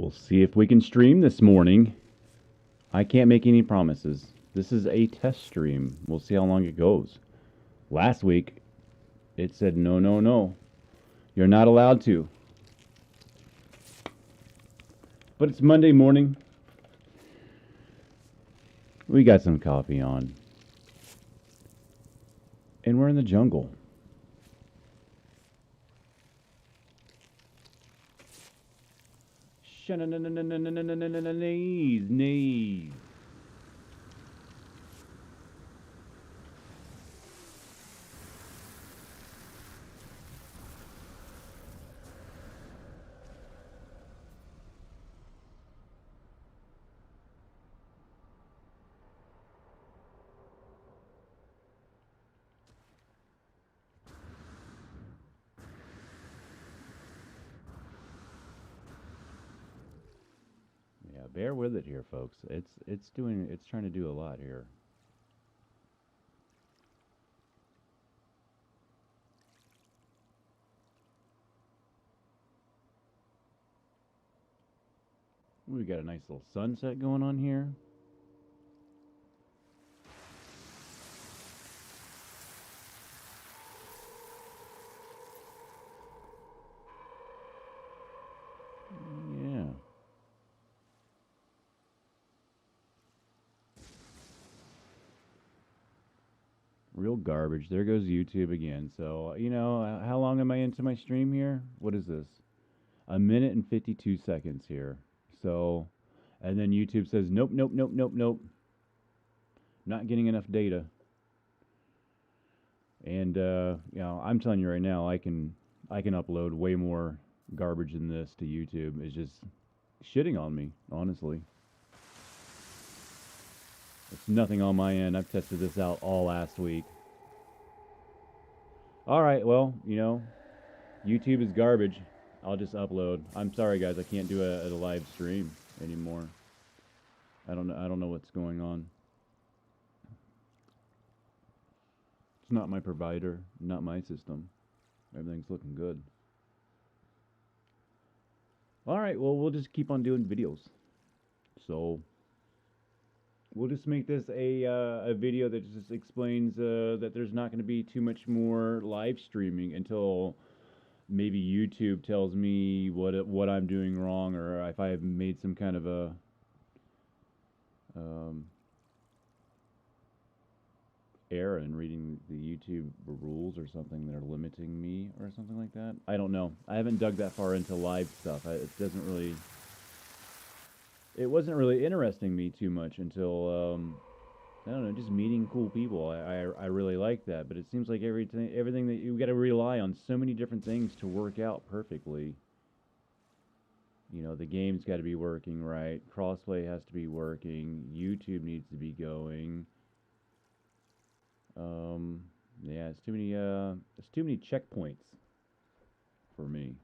We'll see if we can stream this morning. I can't make any promises. This is a test stream. We'll see how long it goes. Last week, it said no, no, no. You're not allowed to. But it's Monday morning. We got some coffee on. And we're in the jungle. Knees. Yeah, bear with it here, folks. It's trying to do a lot here. We got a nice little sunset going on here. Yeah. Real garbage. There goes YouTube again. So, how long am I into my stream here? What is this? A minute and 52 seconds here. So, and then YouTube says, nope, nope, nope, nope, nope. Not getting enough data. And, I'm telling you right now, I can upload way more garbage than this to YouTube. It's just shitting on me, honestly. It's nothing on my end. I've tested this out all last week. All right, well, YouTube is garbage. I'll just upload. I'm sorry, guys. I can't do a live stream anymore. I don't know what's going on. It's not my provider, not my system. Everything's looking good. All right, well, we'll just keep on doing videos. So we'll just make this a video that just explains that there's not going to be too much more live streaming until maybe YouTube tells me what I'm doing wrong, or if I have made some kind of a error in reading the YouTube rules or something that are limiting me or something like that. I don't know. I haven't dug that far into live stuff. It wasn't really interesting me too much until I don't know, just meeting cool people. I really like that, but it seems like everything that you got to rely on so many different things to work out perfectly. The game's got to be working right. Crossplay has to be working. YouTube needs to be going. Yeah, it's too many checkpoints for me.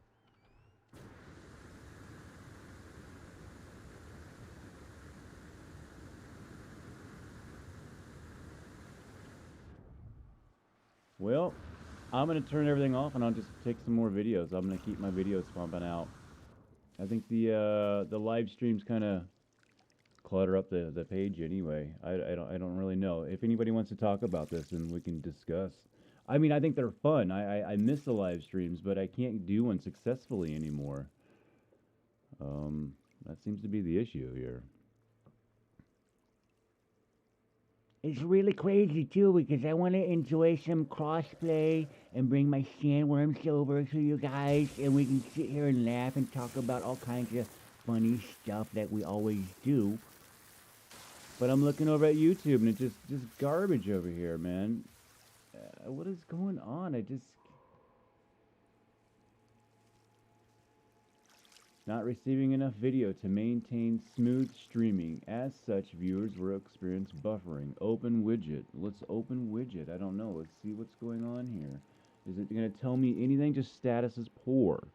Well, I'm going to turn everything off and I'll just take some more videos. I'm going to keep my videos pumping out. I think the live streams kind of clutter up the page anyway. I don't really know. If anybody wants to talk about this, then we can discuss. I mean, I think they're fun. I miss the live streams, but I can't do one successfully anymore. That seems to be the issue here. It's really crazy too because I want to enjoy some crossplay and bring my sandworms over to you guys, and we can sit here and laugh and talk about all kinds of funny stuff that we always do. But I'm looking over at YouTube and it's just garbage over here, man. What is going on? Not receiving enough video to maintain smooth streaming. As such, viewers will experience buffering. Open widget. Let's open widget. I don't know. Let's see what's going on here. Is it going to tell me anything? Just status is poor.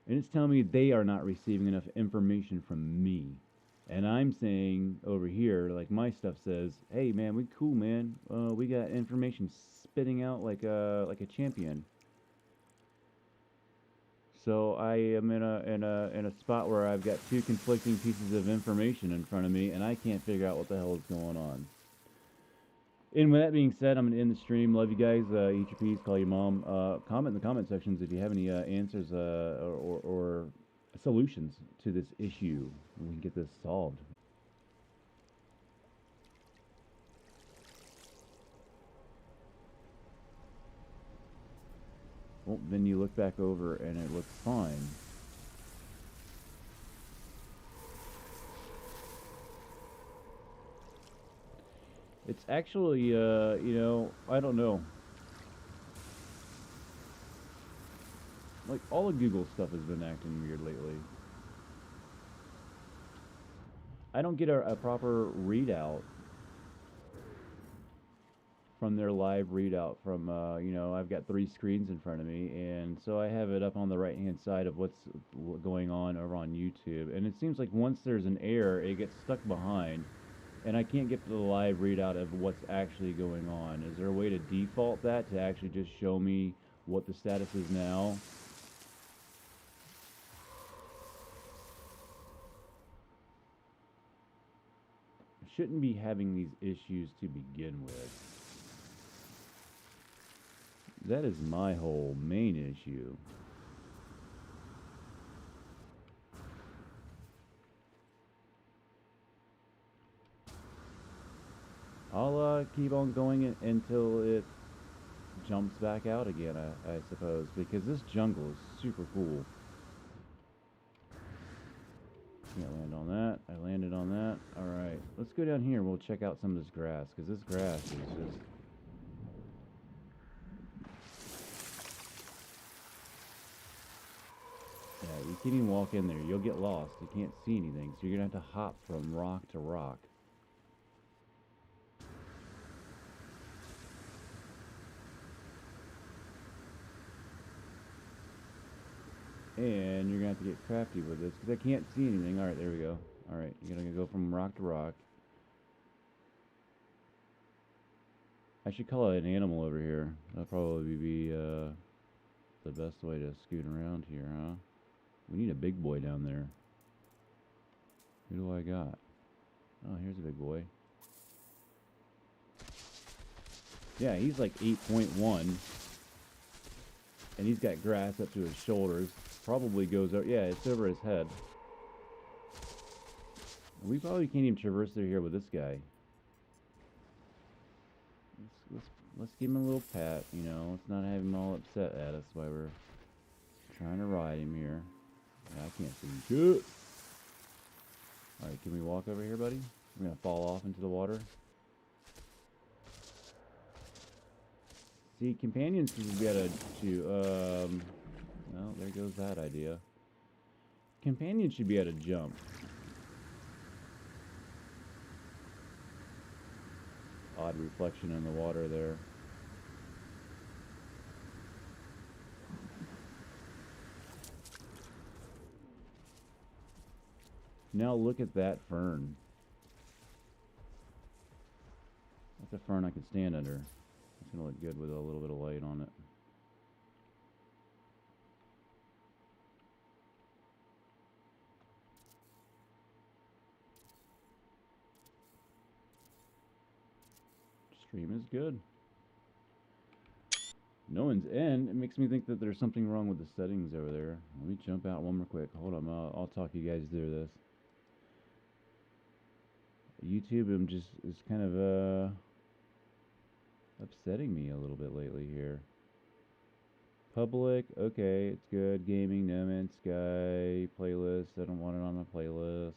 And it's telling me they are not receiving enough information from me. And I'm saying over here, like my stuff says, hey man, we cool, man. We got information spitting out like a champion. So I am in a spot where I've got two conflicting pieces of information in front of me, and I can't figure out what the hell is going on. And with that being said, I'm gonna end the stream. Love you guys. Eat your peas. Call your mom. Comment in the comment sections if you have any answers or solutions to this issue. We can get this solved. Well, then you look back over and it looks fine. It's actually, you know, I don't know. Like, all the Google stuff has been acting weird lately. I don't get a proper readout from their live readout from, you know, I've got 3 screens in front of me, and so I have it up on the right-hand side of what's going on over on YouTube, and it seems like once there's an error, it gets stuck behind, and I can't get to the live readout of what's actually going on. Is there a way to default that to actually just show me what the status is now? I shouldn't be having these issues to begin with. That is my whole main issue. I'll keep on going until it jumps back out again, I suppose, because this jungle is super cool. Can't land on that. I landed on that. Alright, let's go down here. We'll check out some of this grass, because this grass is just... Yeah, you can't even walk in there. You'll get lost. You can't see anything, so you're going to have to hop from rock to rock. And you're going to have to get crafty with this, because I can't see anything. Alright, there we go. Alright, you're going to go from rock to rock. I should call it an animal over here. That'll probably be the best way to scoot around here, huh? We need a big boy down there. Who do I got? Oh, here's a big boy. Yeah, he's like 8.1. And he's got grass up to his shoulders. Probably goes over... Yeah, it's over his head. We probably can't even traverse through here with this guy. Let's give him a little pat, you know. Let's not have him all upset at us while we're trying to ride him here. Yeah, I can't see shit. Alright, can we walk over here, buddy? We're gonna fall off into the water. See, companions should be able to, well, there goes that idea. Companions should be able to jump. Odd reflection in the water there. Now look at that fern. That's a fern I could stand under. It's gonna look good with a little bit of light on it. Stream is good. No one's in. It makes me think that there's something wrong with the settings over there. Let me jump out one more quick. Hold on, I'll talk you guys through this. YouTube is kind of upsetting me a little bit lately here. Public, okay, it's good. Gaming, No Man's Sky, playlist, I don't want it on my playlist.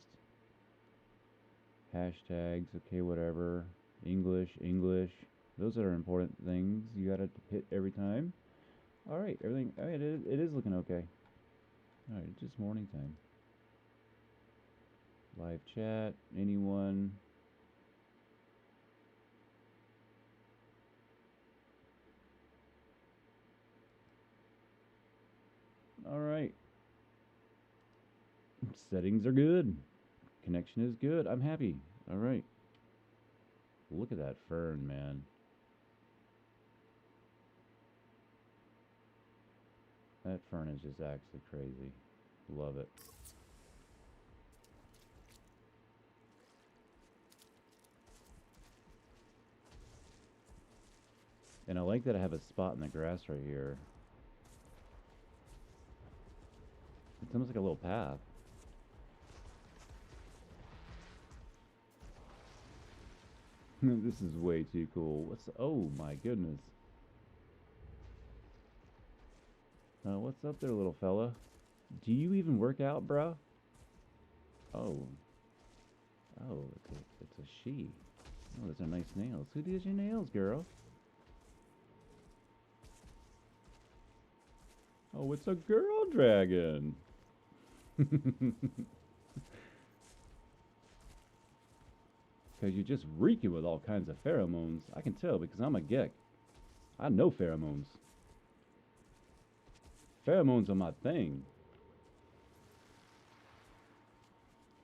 Hashtags, okay, whatever. English. Those are important things you gotta hit every time. Alright, everything, alright, it is looking okay. Alright, it's just morning time. Live chat, anyone? Alright. Settings are good. Connection is good. I'm happy. Alright. Look at that fern, man. That fern is just actually crazy. Love it. And I like that I have a spot in the grass right here. It's almost like a little path. This is way too cool. Oh my goodness. What's up there, little fella? Do you even work out, bro? Oh. Oh, it's a she. Oh, those are nice nails. Who does your nails, girl? Oh, it's a girl dragon. Because you're just reeking with all kinds of pheromones. I can tell because I'm a geek. I know pheromones. Pheromones are my thing.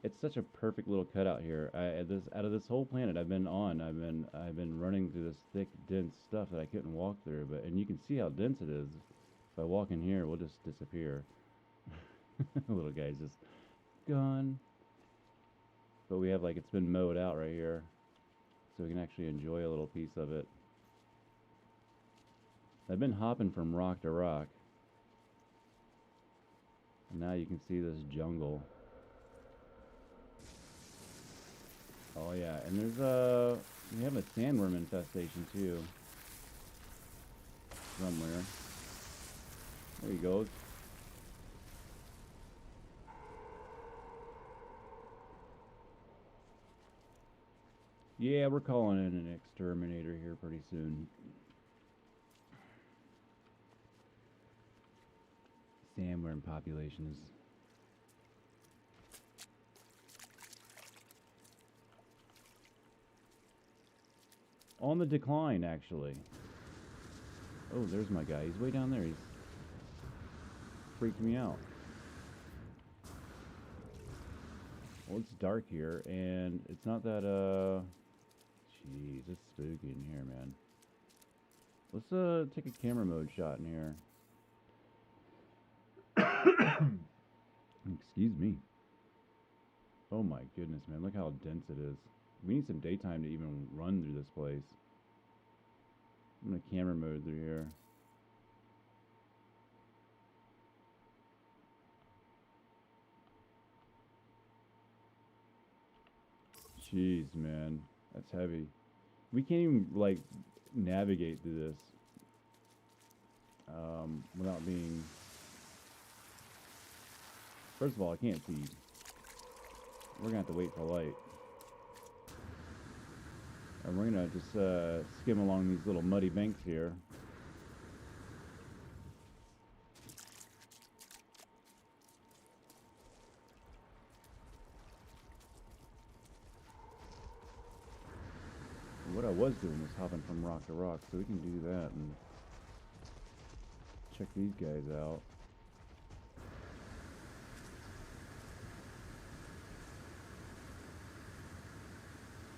It's such a perfect little cutout here. Out of this whole planet I've been on, I've been running through this thick, dense stuff that I couldn't walk through. And you can see how dense it is. If I walk in here, we'll just disappear. The little guy's just gone. But we have it's been mowed out right here, so we can actually enjoy a little piece of it. I've been hopping from rock to rock, and now you can see this jungle. Oh yeah, and we have a sandworm infestation too. Somewhere. There he goes. Yeah, we're calling in an exterminator here pretty soon. Sandworm populations. On the decline, actually. Oh, there's my guy. He's way down there. He's freaked me out. Well, it's dark here, and it's not that, jeez, it's spooky in here, man. Let's, take a camera mode shot in here. Excuse me. Oh my goodness, man. Look how dense it is. We need some daytime to even run through this place. I'm gonna camera mode through here. Jeez, man. That's heavy. We can't even, navigate through this without being... First of all, I can't see. We're gonna have to wait for light. And we're gonna just skim along these little muddy banks here. And what I was doing was hopping from rock to rock, so we can do that and check these guys out.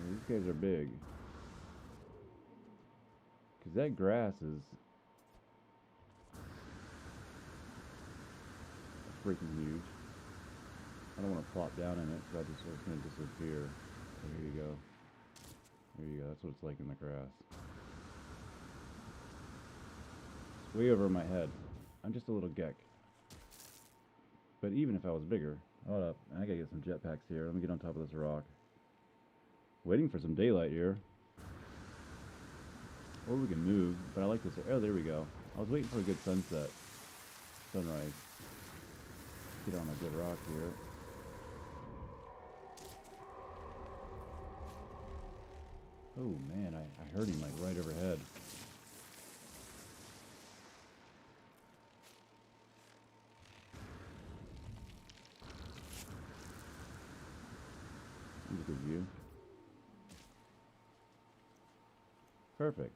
Well, these guys are big. Because that grass is freaking huge. I don't want to plop down in it, because it's going to disappear. There you go. There you go. That's what it's like in the grass. It's way over my head. I'm just a little geck. But even if I was bigger... Hold up. I gotta get some jetpacks here. Let me get on top of this rock. Waiting for some daylight here. Or we can move, but I like this. Oh, there we go. I was waiting for a good sunset. Sunrise. Get on a good rock here. Oh man, I heard him right overhead. That's a good view. Perfect.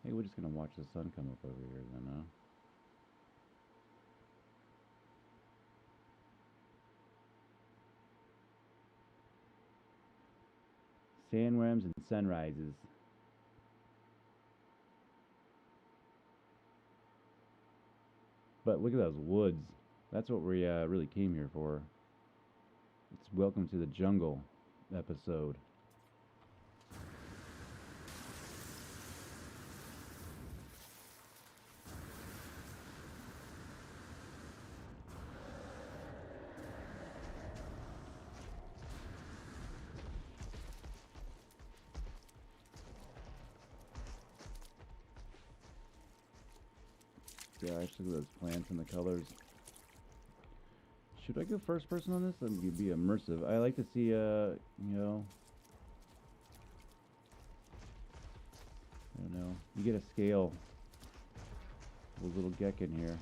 Hey, we're just gonna watch the sun come up over here then, huh? Sandworms and sunrises. But look at those woods. That's what we really came here for. It's Welcome to the Jungle episode. Gosh, look at those plants and the colors. Should I go first person on this? Let me be immersive. I like to see, you know, I don't know. You get a scale. A little Geckin here.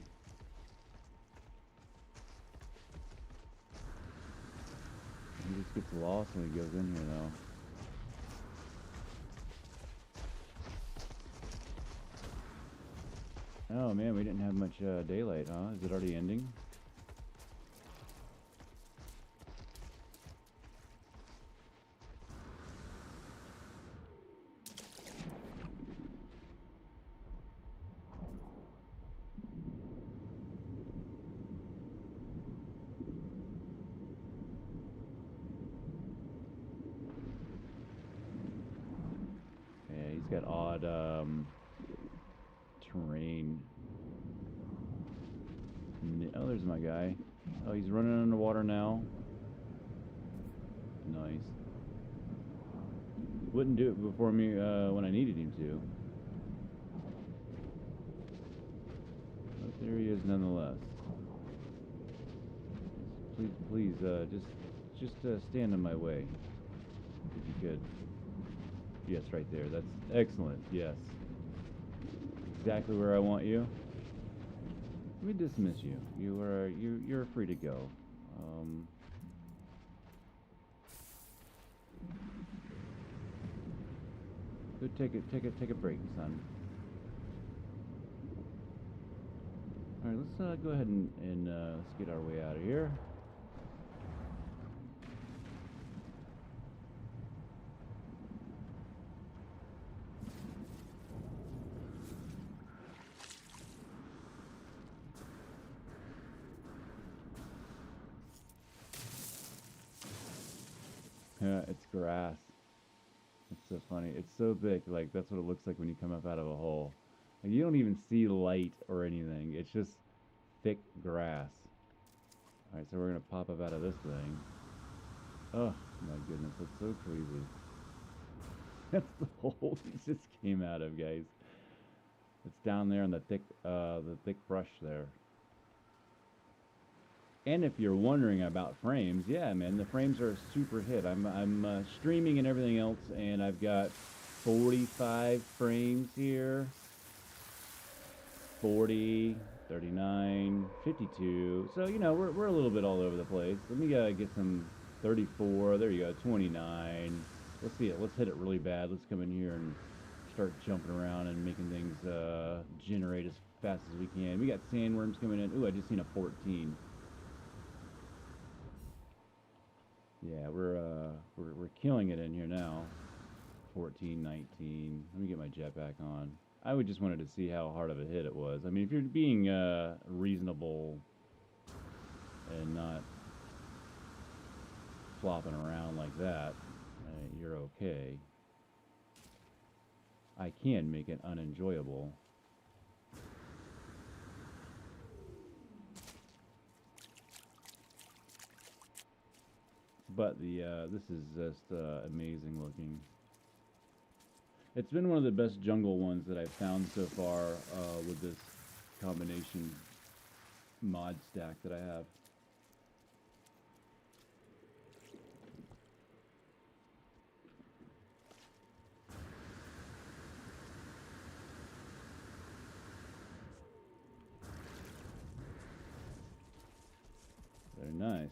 He just gets lost when he goes in here, though. Oh man, we didn't have much daylight, huh? Is it already ending? Yeah, he's got odd terrain. Oh, there's my guy. Oh, he's running underwater now. Nice. Wouldn't do it before me when I needed him to. But there he is nonetheless. Please, just stand in my way, if you could. Yes, right there. That's excellent. Yes. Exactly where I want you. Let me dismiss you. You're free to go. Go take a break, son. All right, let's go ahead and let's get our way out of here. It's grass. It's so funny. It's so big. Like, that's what it looks like when you come up out of a hole. Like, you don't even see light or anything. It's just thick grass. All right, so we're going to pop up out of this thing. Oh, my goodness. That's so crazy. That's the hole it just came out of, guys. It's down there in the thick brush there. And if you're wondering about frames, yeah, man, the frames are a super hit. I'm streaming and everything else, and I've got 45 frames here. 40, 39, 52. So, you know, we're a little bit all over the place. Let me get some 34. There you go, 29. Let's see it. Let's hit it really bad. Let's come in here and start jumping around and making things generate as fast as we can. We got sandworms coming in. Ooh, I just seen a 14. Yeah, we're killing it in here now. 14, 19. Let me get my jetpack on. I would just wanted to see how hard of a hit it was. I mean, if you're being reasonable and not flopping around like that, you're okay. I can make it unenjoyable. But this is just amazing looking. It's been one of the best jungle ones that I've found so far with this combination mod stack that I have. Very nice.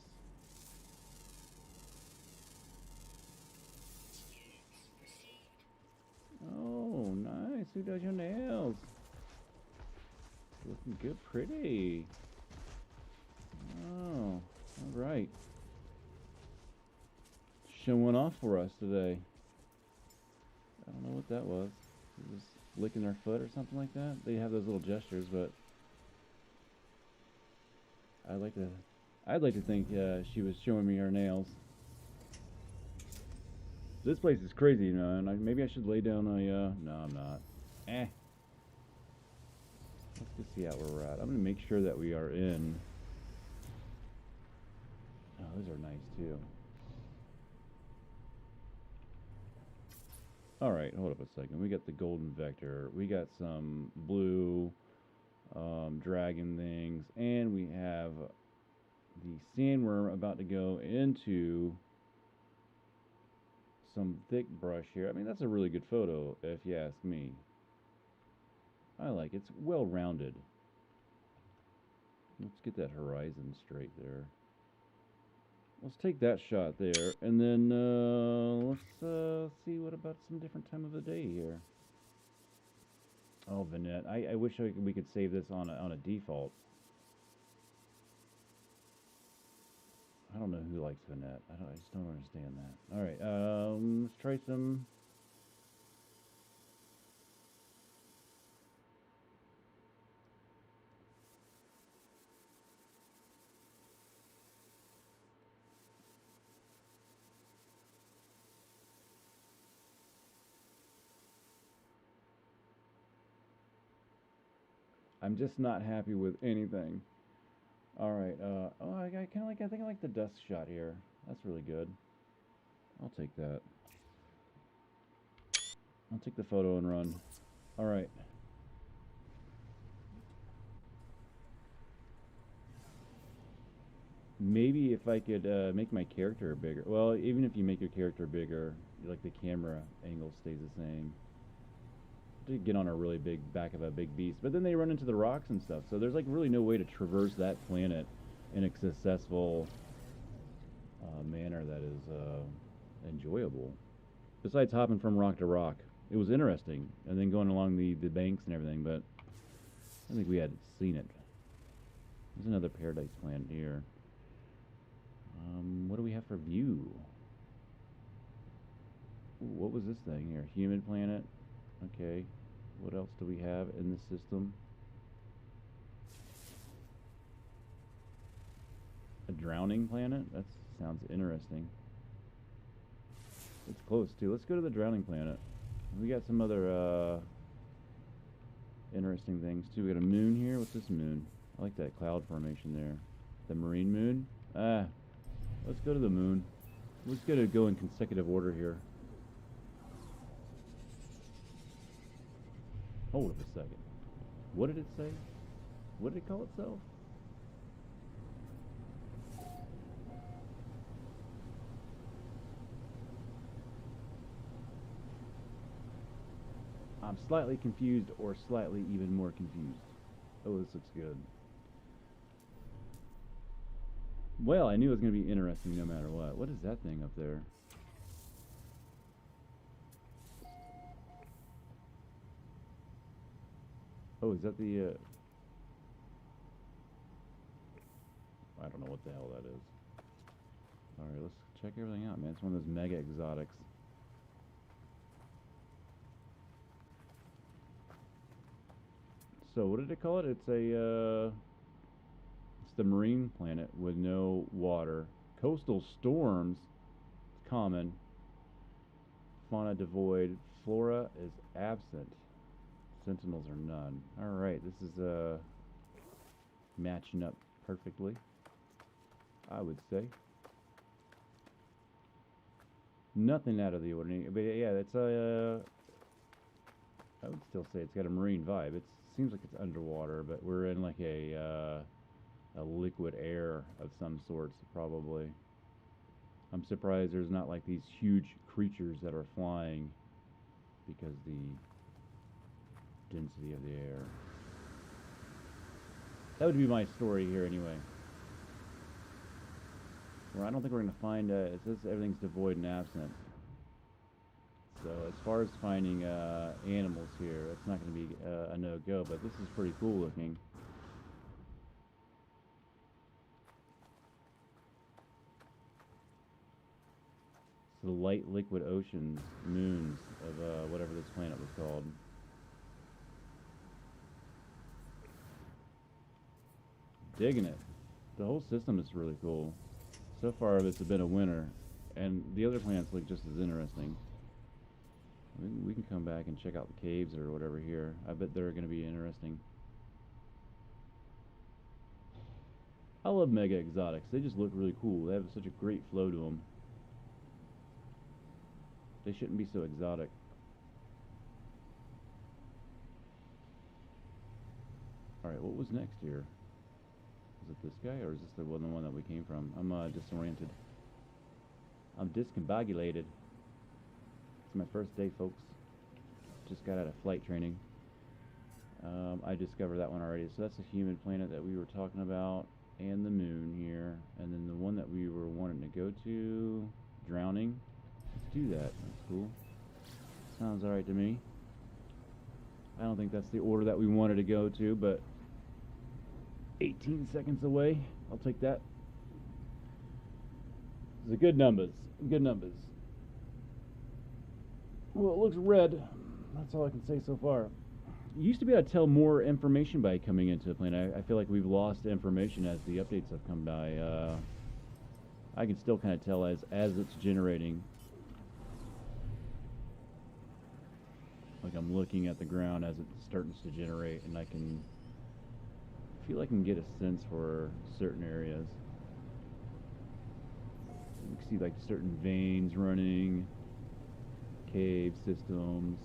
Oh, nice. Who does your nails? Looking good, pretty. Oh, all right. Showing off for us today. I don't know what that was. Just licking their foot or something like that. They have those little gestures, but I'd like to think she was showing me her nails. This place is crazy, you know, and maybe I should lay down a, no, I'm not. Let's just see how we're at. I'm gonna make sure that we are in. Oh, those are nice too. Alright, hold up a second. We got the golden vector. We got some blue dragon things. And we have the sandworm about to go into some thick brush here. I mean, that's a really good photo, if you ask me. I like it. It's well-rounded. Let's get that horizon straight there. Let's take that shot there, and then let's see what about some different time of the day here. Oh, vignette. I wish we could save this on a default. I don't know who likes vignette. I just don't understand that. All right, let's try some. I'm just not happy with anything. All right. Oh, I kind of like. I think I like the dusk shot here. That's really good. I'll take that. I'll take the photo and run. All right. Maybe if I could make my character bigger. Well, even if you make your character bigger, like the camera angle stays the same. To get on a really big back of a big beast, but then they run into the rocks and stuff. So there's like really no way to traverse that planet in a successful manner that is enjoyable. Besides hopping from rock to rock, it was interesting, and then going along the banks and everything. But I think we had seen it. There's another paradise planet here. What do we have for view? Ooh, what was this thing here? Humid planet. Okay. What else do we have in the system? A drowning planet? That sounds interesting. It's close too. Let's go to the drowning planet. We got some other interesting things too. We got a moon here. What's this moon? I like that cloud formation there. The marine moon? Let's go to the moon. Let's go in consecutive order here. Hold up a second. What did it say? What did it call itself? I'm slightly confused or slightly even more confused. Oh, this looks good. Well, I knew it was going to be interesting no matter what. What is that thing up there? Oh, is that the, I don't know what the hell that is. Alright, let's check everything out, man. It's one of those mega exotics. So, what did it call it? It's a, it's the marine planet with no water. Coastal storms, common. Fauna devoid. Flora is absent. Sentinels are none. Alright, this is matching up perfectly, I would say. Nothing out of the ordinary, but yeah, it's a I would still say it's got a marine vibe. It seems like it's underwater, but we're in like a liquid air of some sorts, probably. I'm surprised there's not like these huge creatures that are flying because the density of the air. That would be my story here anyway. Well, I don't think we're going to find, it says everything's devoid and absent. So as far as finding animals here, it's not going to be a no-go, but this is pretty cool looking. So the light liquid oceans, moons of whatever this planet was called. Digging it. The whole system is really cool. So far, it's been a winner, and the other planets look just as interesting. We can come back and check out the caves or whatever here. I bet they're going to be interesting. I love mega exotics. They just look really cool. They have such a great flow to them. They shouldn't be so exotic. Alright, what was next here? Is it this guy, or is this the one that we came from? I'm disoriented. I'm discombobulated. It's my first day, folks. Just got out of flight training. I discovered that one already. So that's a human planet that we were talking about, and the moon here, and then the one that we were wanting to go to, drowning. Let's do that. That's cool. Sounds alright to me. I don't think that's the order that we wanted to go to, but 18 seconds away. I'll take that. These are good numbers. Good numbers. Well, it looks red. That's all I can say so far. You used to be able to tell more information by coming into the planet. I feel like we've lost information as the updates have come by. I can still kind of tell as it's generating. Like I'm looking at the ground as it starts to generate, and I feel I can get a sense for certain areas. You can see like certain veins running, cave systems.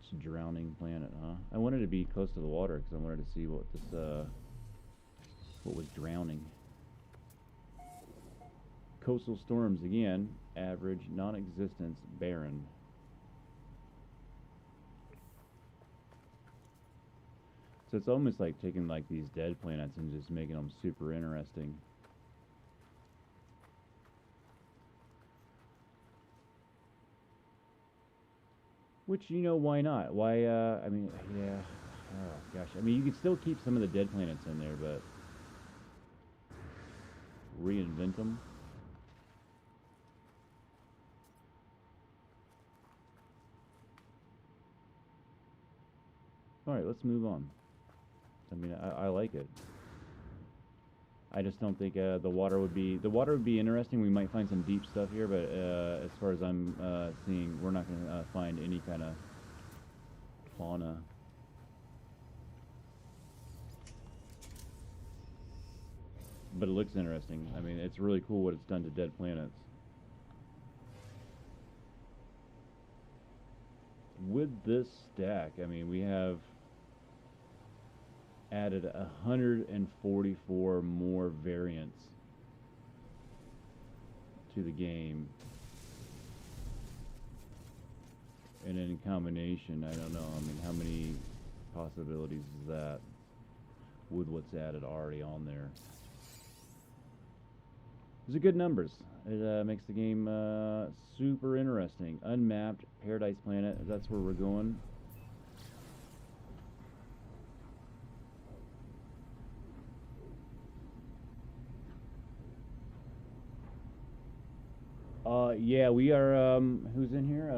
It's a drowning planet, huh? I wanted to be close to the water because I wanted to see what this what was drowning. Coastal storms again, average, non-existence, barren. So it's almost like taking like these dead planets and just making them super interesting. Which, you know, why not? Why, I mean, yeah, oh gosh. I mean, you could still keep some of the dead planets in there, but reinvent them. Alright, let's move on. I mean, I like it. I just don't think the water would be interesting. We might find some deep stuff here, but as far as I'm seeing, we're not going to find any kind of fauna. But it looks interesting. I mean, it's really cool what it's done to dead planets. With this stack, I mean, we have added 144 more variants to the game, and in combination, I don't know, I mean, how many possibilities is that with what's added already on there? These are good numbers. It makes the game super interesting. Unmapped Paradise Planet, that's where we're going. Yeah, we are, who's in here?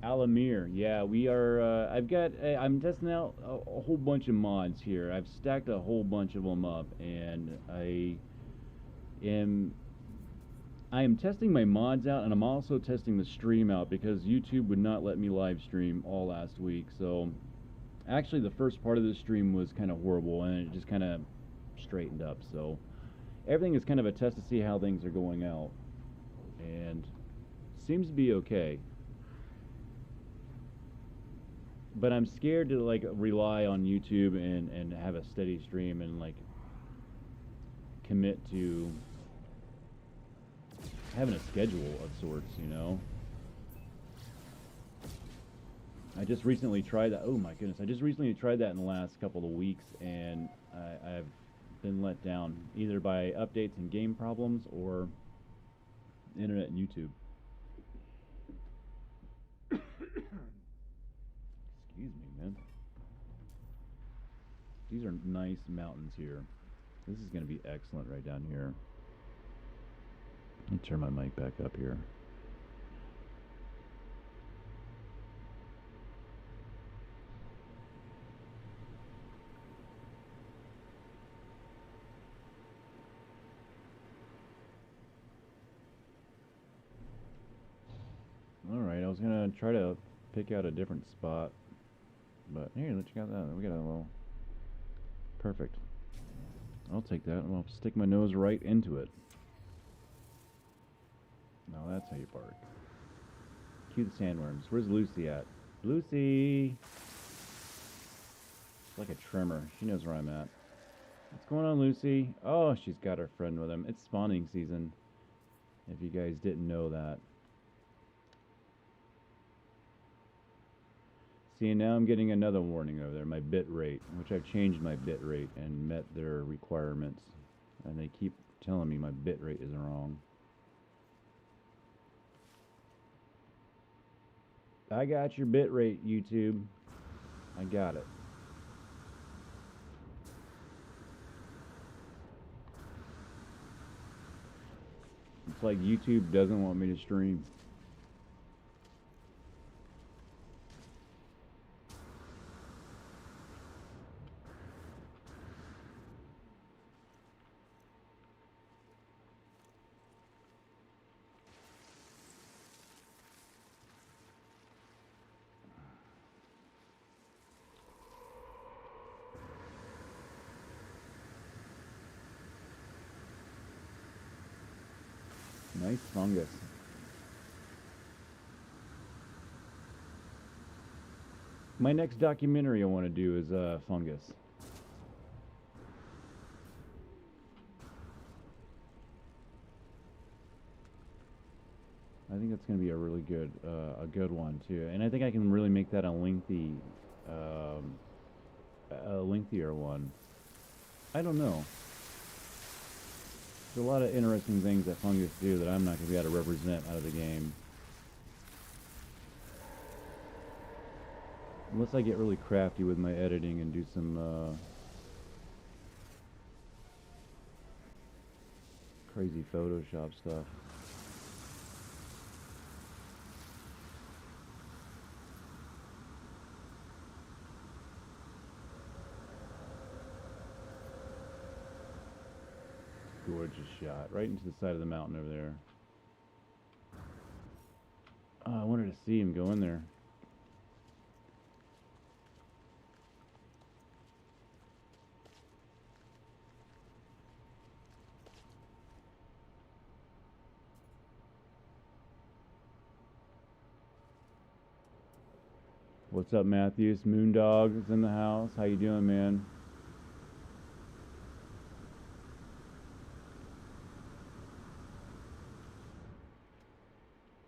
Alamir. Yeah, we are, I'm testing out a whole bunch of mods here. I've stacked a whole bunch of them up, and I am testing my mods out, and I'm also testing the stream out because YouTube would not let me live stream all last week. So actually the first part of the stream was kind of horrible, and it just kind of straightened up. So everything is kind of a test to see how things are going out, and seems to be okay. But I'm scared to like rely on YouTube and have a steady stream and like commit to having a schedule of sorts, you know. I just recently tried that. Oh my goodness, I just recently tried that in the last couple of weeks, and I've been let down either by updates and game problems or internet and YouTube. Excuse me, man. These are nice mountains here. This is going to be excellent right down here. Let me turn my mic back up here. was gonna try to pick out a different spot, but here, let's check out that. We got a little perfect. I'll take that. I'll stick my nose right into it. Now that's how you bark. Cue the sandworms. Where's Lucy at? Lucy! It's like a tremor. She knows where I'm at. What's going on, Lucy? Oh, she's got her friend with him. It's spawning season, if you guys didn't know that. See, now I'm getting another warning over there, my bit rate, which I've changed my bit rate and met their requirements. And they keep telling me my bit rate is wrong. I got your bit rate, YouTube. I got it. It's like YouTube doesn't want me to stream. Nice fungus. My next documentary I want to do is fungus. I think that's going to be a really good, a good one too, and I think I can really make that a lengthier one. I don't know. There's a lot of interesting things that fungus do that I'm not going to be able to represent out of the game. Unless I get really crafty with my editing and do some crazy Photoshop stuff. Gorgeous shot, right into the side of the mountain over there. Oh, I wanted to see him go in there. What's up, Matthews? Moondog is in the house. How you doing, man?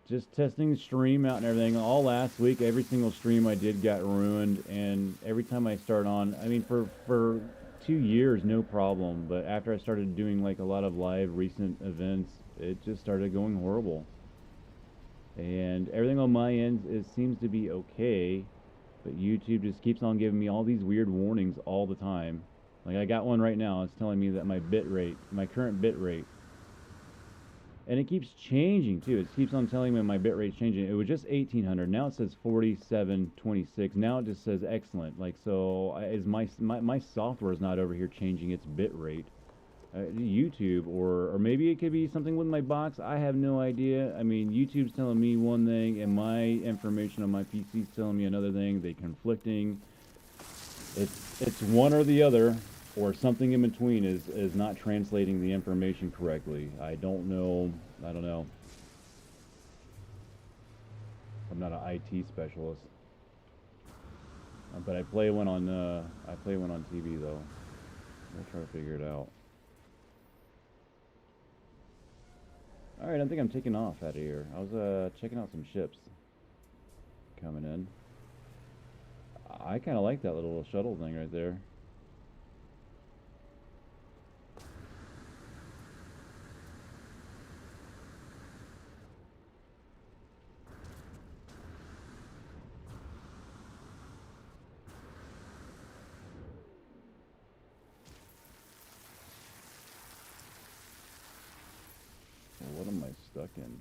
Just testing the stream out and everything. All last week, every single stream I did got ruined, and every time I start on, I mean, for 2 years, no problem. But after I started doing like a lot of live recent events, it just started going horrible. And everything on my end seems to be okay, but YouTube just keeps on giving me all these weird warnings all the time. Like I got one right now. It's telling me that my bit rate, my current bit rate, and it keeps changing too. It keeps on telling me my bit rate's changing. It was just 1800. Now it says 4726. Now it just says excellent. Like, so is my software is not over here changing its bit rate. YouTube, or maybe it could be something with my box. I have no idea. I mean, YouTube's telling me one thing, and my information on my PC's telling me another thing. They're conflicting. It's one or the other, or something in between is not translating the information correctly. I don't know. I don't know. I'm not an IT specialist, but I play one on TV though. We'll try to figure it out. Alright, I think I'm taking off out of here. I was checking out some ships coming in. I kind of like that little shuttle thing right there. What am I stuck in?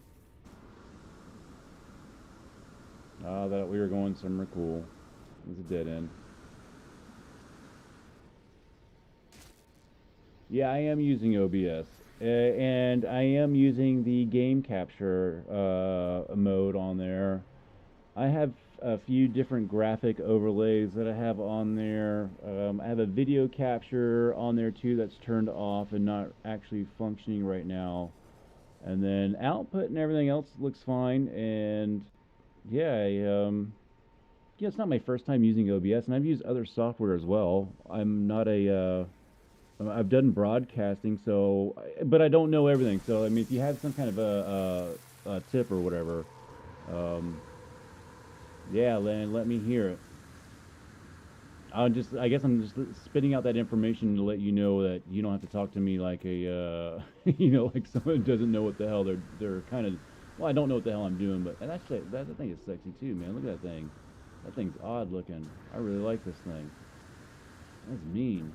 Ah, that we were going somewhere cool. It was a dead end. Yeah, I am using OBS. And I am using the game capture mode on there. I have a few different graphic overlays that I have on there. I have a video capture on there too that's turned off and not actually functioning right now. And then output and everything else looks fine. And yeah, yeah, it's not my first time using OBS, and I've used other software as well. I'm not a I've done broadcasting, so but I don't know everything. So I mean, if you have some kind of a tip or whatever, um, yeah, let me hear it. I guess I'm just spitting out that information to let you know that you don't have to talk to me like a, you know, like someone who doesn't know what the hell they're kind of. Well, I don't know what the hell I'm doing, but and actually that thing is sexy too, man. Look at that thing. That thing's odd looking. I really like this thing. That's mean.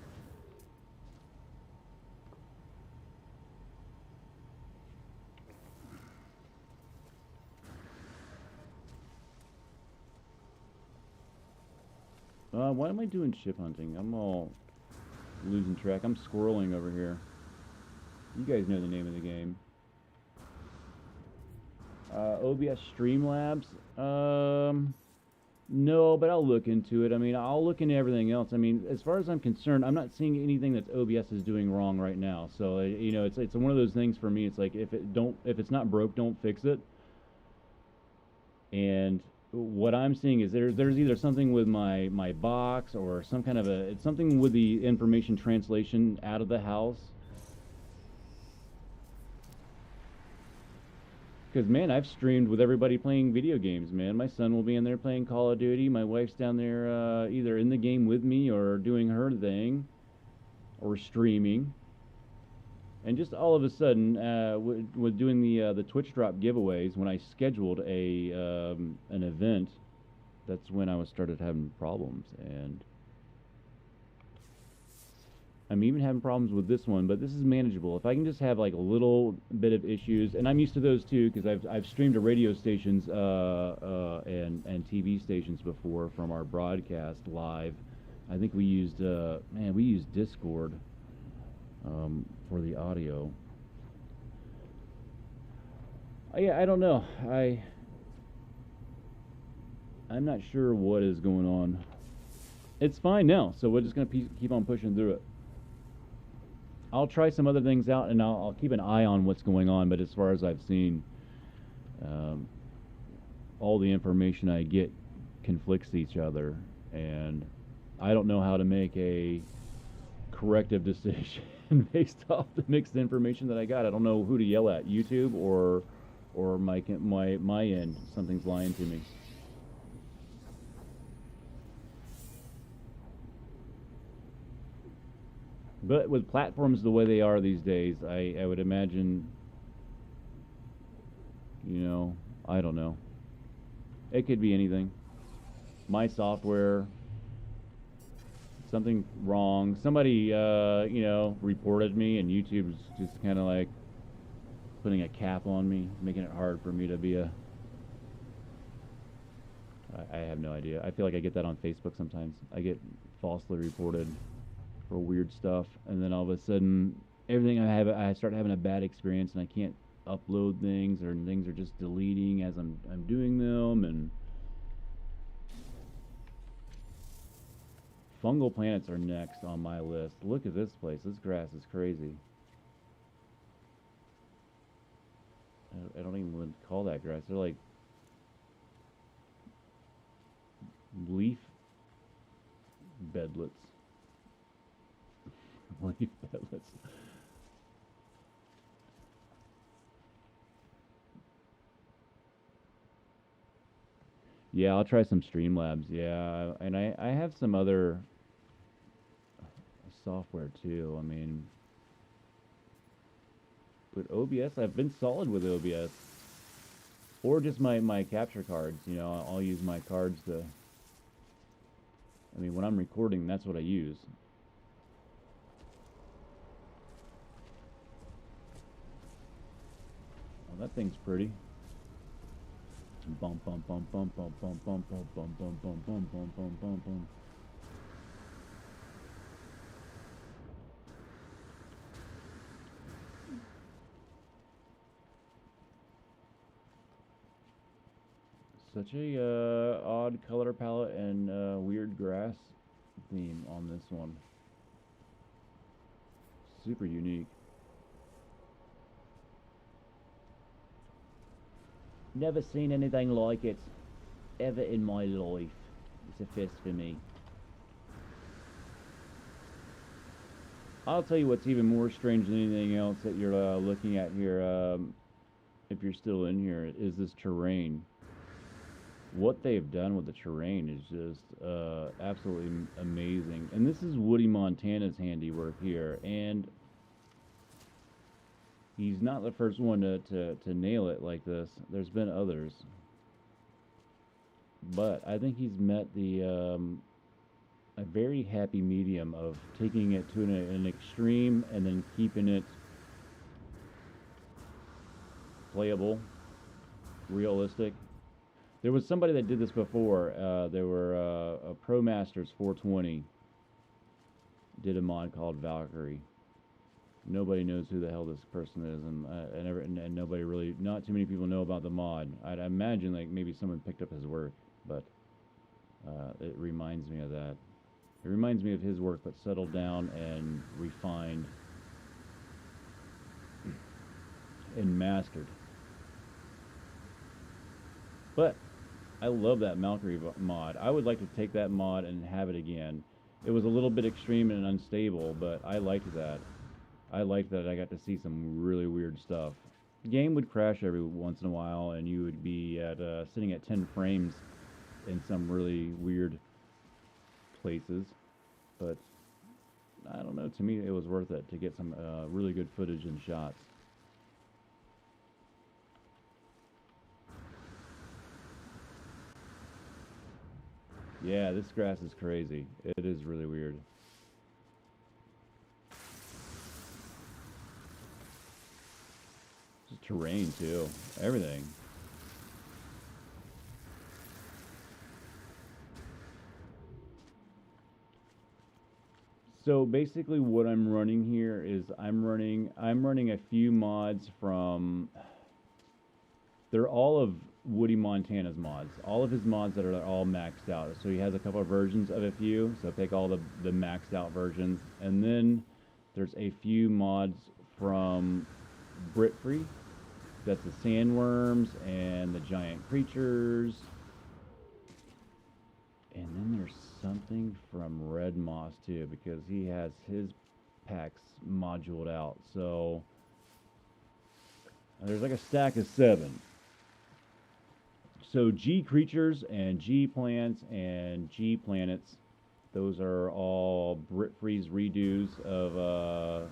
Why am I doing ship hunting? I'm all losing track. I'm squirreling over here. You guys know the name of the game. OBS Streamlabs. No, but I'll look into it. I mean, I'll look into everything else. I mean, as far as I'm concerned, I'm not seeing anything that OBS is doing wrong right now. So, you know, it's one of those things for me. It's like if it's not broke, don't fix it. And what I'm seeing is there's either something with my box or some kind of it's something with the information translation out of the house. Because man, I've streamed with everybody playing video games. Man, my son will be in there playing Call of Duty. My wife's down there either in the game with me or doing her thing, or streaming. And just all of a sudden, with doing the Twitch drop giveaways, when I scheduled an event, that's when I was started having problems. And I'm even having problems with this one, but this is manageable. If I can just have like a little bit of issues, and I'm used to those too, because I've streamed to radio stations and TV stations before from our broadcast live. I think we used we used Discord for the audio. Yeah, I don't know. I'm not sure what is going on. It's fine now, so we're just gonna keep on pushing through it. I'll try some other things out, and I'll keep an eye on what's going on. But as far as I've seen, all the information I get conflicts each other, and I don't know how to make a corrective decision based off the mixed information that I got. I don't know who to yell at, YouTube or my end. Something's lying to me. But with platforms the way they are these days, I would imagine, you know, I don't know. It could be anything. My software, something wrong. Somebody, you know, reported me, and YouTube's just kind of like putting a cap on me, making it hard for me to be a. I have no idea. I feel like I get that on Facebook sometimes. I get falsely reported for weird stuff, and then all of a sudden, everything I start having a bad experience, and I can't upload things, or things are just deleting as I'm doing them, and fungal planets are next on my list. Look at this place. This grass is crazy. I don't even want to call that grass. They're like leaf bedlets. Leaf bedlets. Yeah, I'll try some Streamlabs. Yeah, and I have some other software too. I mean, but OBS, I've been solid with OBS, or just my capture cards. You know, I'll use my cards to. I mean, when I'm recording, that's what I use. Oh, that thing's pretty. Bum bum bum bum bum bum bum bum bum bum bum bum bum bum bum bum. Such a odd color palette and weird grass theme on this one. Super unique. Never seen anything like it ever in my life. It's a first for me. I'll tell you what's even more strange than anything else that you're looking at here, if you're still in here, is this terrain. What they've done with the terrain is just absolutely amazing. And this is Woody Montana's handiwork here. And he's not the first one to nail it like this. There's been others. But I think he's met the a very happy medium of taking it to an extreme and then keeping it playable, realistic. There was somebody that did this before. There were a Pro Masters 420 did a mod called Valkyrie. Nobody knows who the hell this person is, and nobody really, not too many people know about the mod. I'd imagine like maybe someone picked up his work, but it reminds me of that. It reminds me of his work, but settled down and refined and mastered. But I love that Valkyrie mod. I would like to take that mod and have it again. It was a little bit extreme and unstable, but I liked that. I liked that I got to see some really weird stuff. The game would crash every once in a while, and you would be at sitting at 10 frames in some really weird places. But I don't know. To me, it was worth it to get some really good footage and shots. Yeah, this grass is crazy. It is really weird. Just terrain too. Everything. So basically what I'm running here is I'm running a few mods from, they're all of Woody Montana's mods. All of his mods that are all maxed out. So he has a couple of versions of a few. So take all the maxed out versions. And then there's a few mods from Britfree. That's the sandworms and the giant creatures. And then there's something from Red Moss too, because he has his packs moduled out. So there's like a stack of 7. So G creatures and G plants and G planets, those are all Britfree's redos of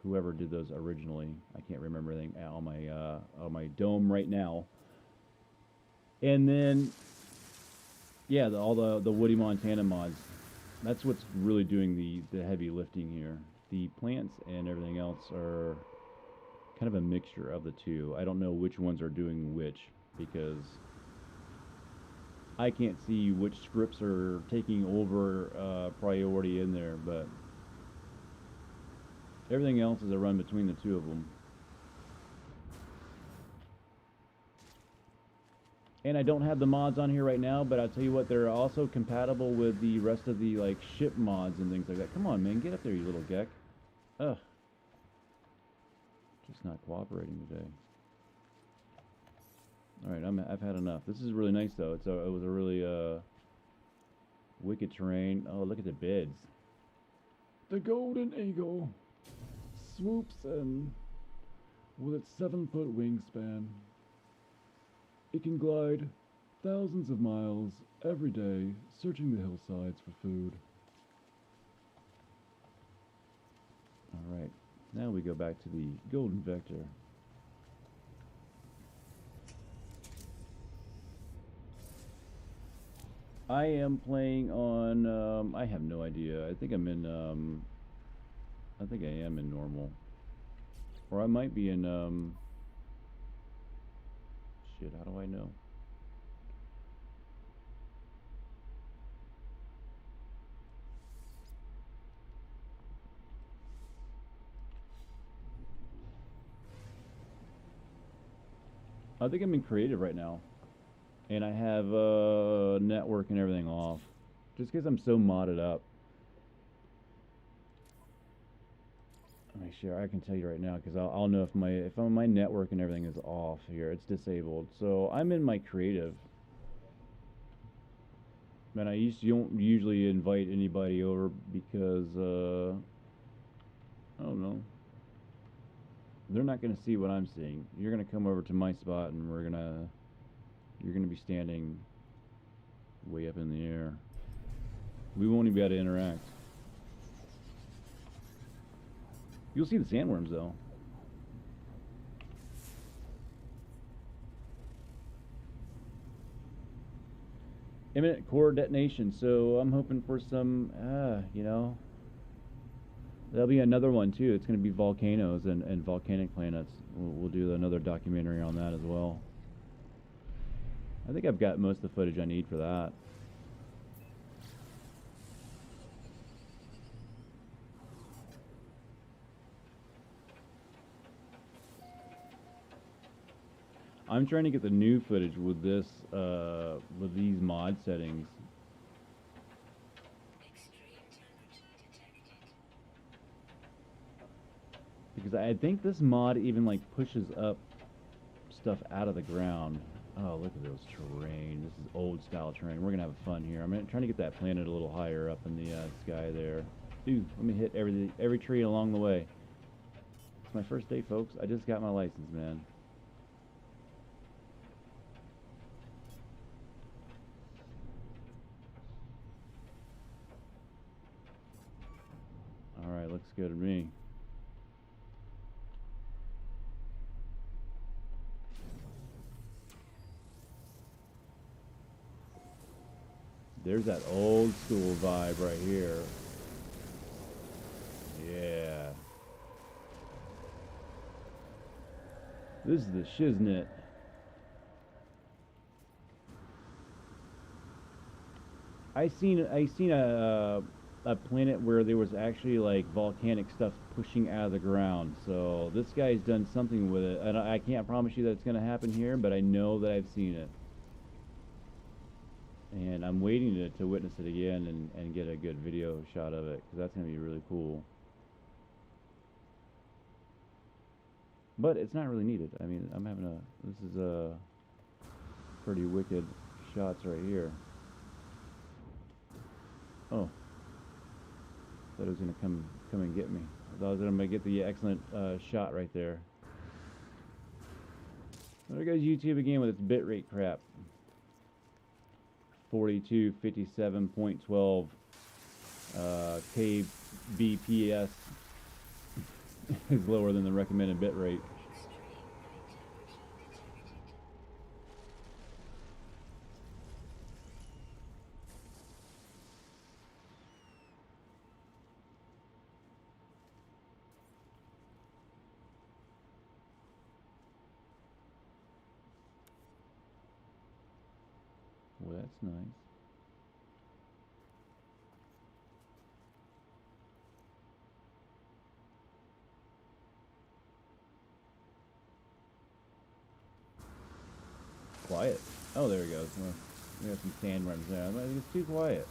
whoever did those originally. I can't remember anything on my dome right now. And then, yeah, all the Woody Montana mods. That's what's really doing the heavy lifting here. The plants and everything else are kind of a mixture of the two. I don't know which ones are doing which, because I can't see which scripts are taking over priority in there, but everything else is a run between the two of them. And I don't have the mods on here right now, but I'll tell you what, they're also compatible with the rest of the like ship mods and things like that. Come on, man, get up there, you little geck. Ugh. Just not cooperating today. All right, I've had enough. This is really nice though. It was a really wicked terrain. Oh, look at the beds. The Golden Eagle swoops in with its 7-foot wingspan. It can glide thousands of miles every day, searching the hillsides for food. All right, now we go back to the Golden Vector. I am playing on, I have no idea. I think I'm in, I think I am in normal. Or I might be in, shit, how do I know? I think I'm in creative right now, and I have network and everything off, just because I'm so modded up. Make sure I can tell you right now, because I'll know if my network and everything is off here. It's disabled, so I'm in my creative. Man, don't usually invite anybody over because I don't know. They're not gonna see what I'm seeing. You're gonna come over to my spot, and you're gonna be standing way up in the air. We won't even be able to interact. You'll see the sandworms though. Imminent core detonation, so I'm hoping for some, there'll be another one too. It's going to be volcanoes and volcanic planets. We'll do another documentary on that as well. I think I've got most of the footage I need for that. I'm trying to get the new footage with this, with these mod settings. Because I think this mod even like pushes up stuff out of the ground. Oh, look at those terrain. This is old style terrain. We're gonna have fun here. I'm trying to get that planet a little higher up in the sky there. Dude, let me hit every tree along the way. It's my first day, folks. I just got my license, man. Alright, looks good to me. There's that old school vibe right here. Yeah. This is the shiznit. I seen a planet where there was actually like volcanic stuff pushing out of the ground. So this guy's done something with it. And I can't promise you that it's going to happen here, but I know that I've seen it. And I'm waiting to witness it again and get a good video shot of it, because that's going to be really cool. But it's not really needed. I mean, this is a pretty wicked shots right here. Oh. Thought it was going to come and get me. I thought I was going to get the excellent shot right there. There goes YouTube again with its bitrate crap. 42, 57.12 kbps is lower than the recommended bitrate. Well, that's nice. Quiet. Oh, there he goes. Well, we got some sandworms there. I think it's too quiet.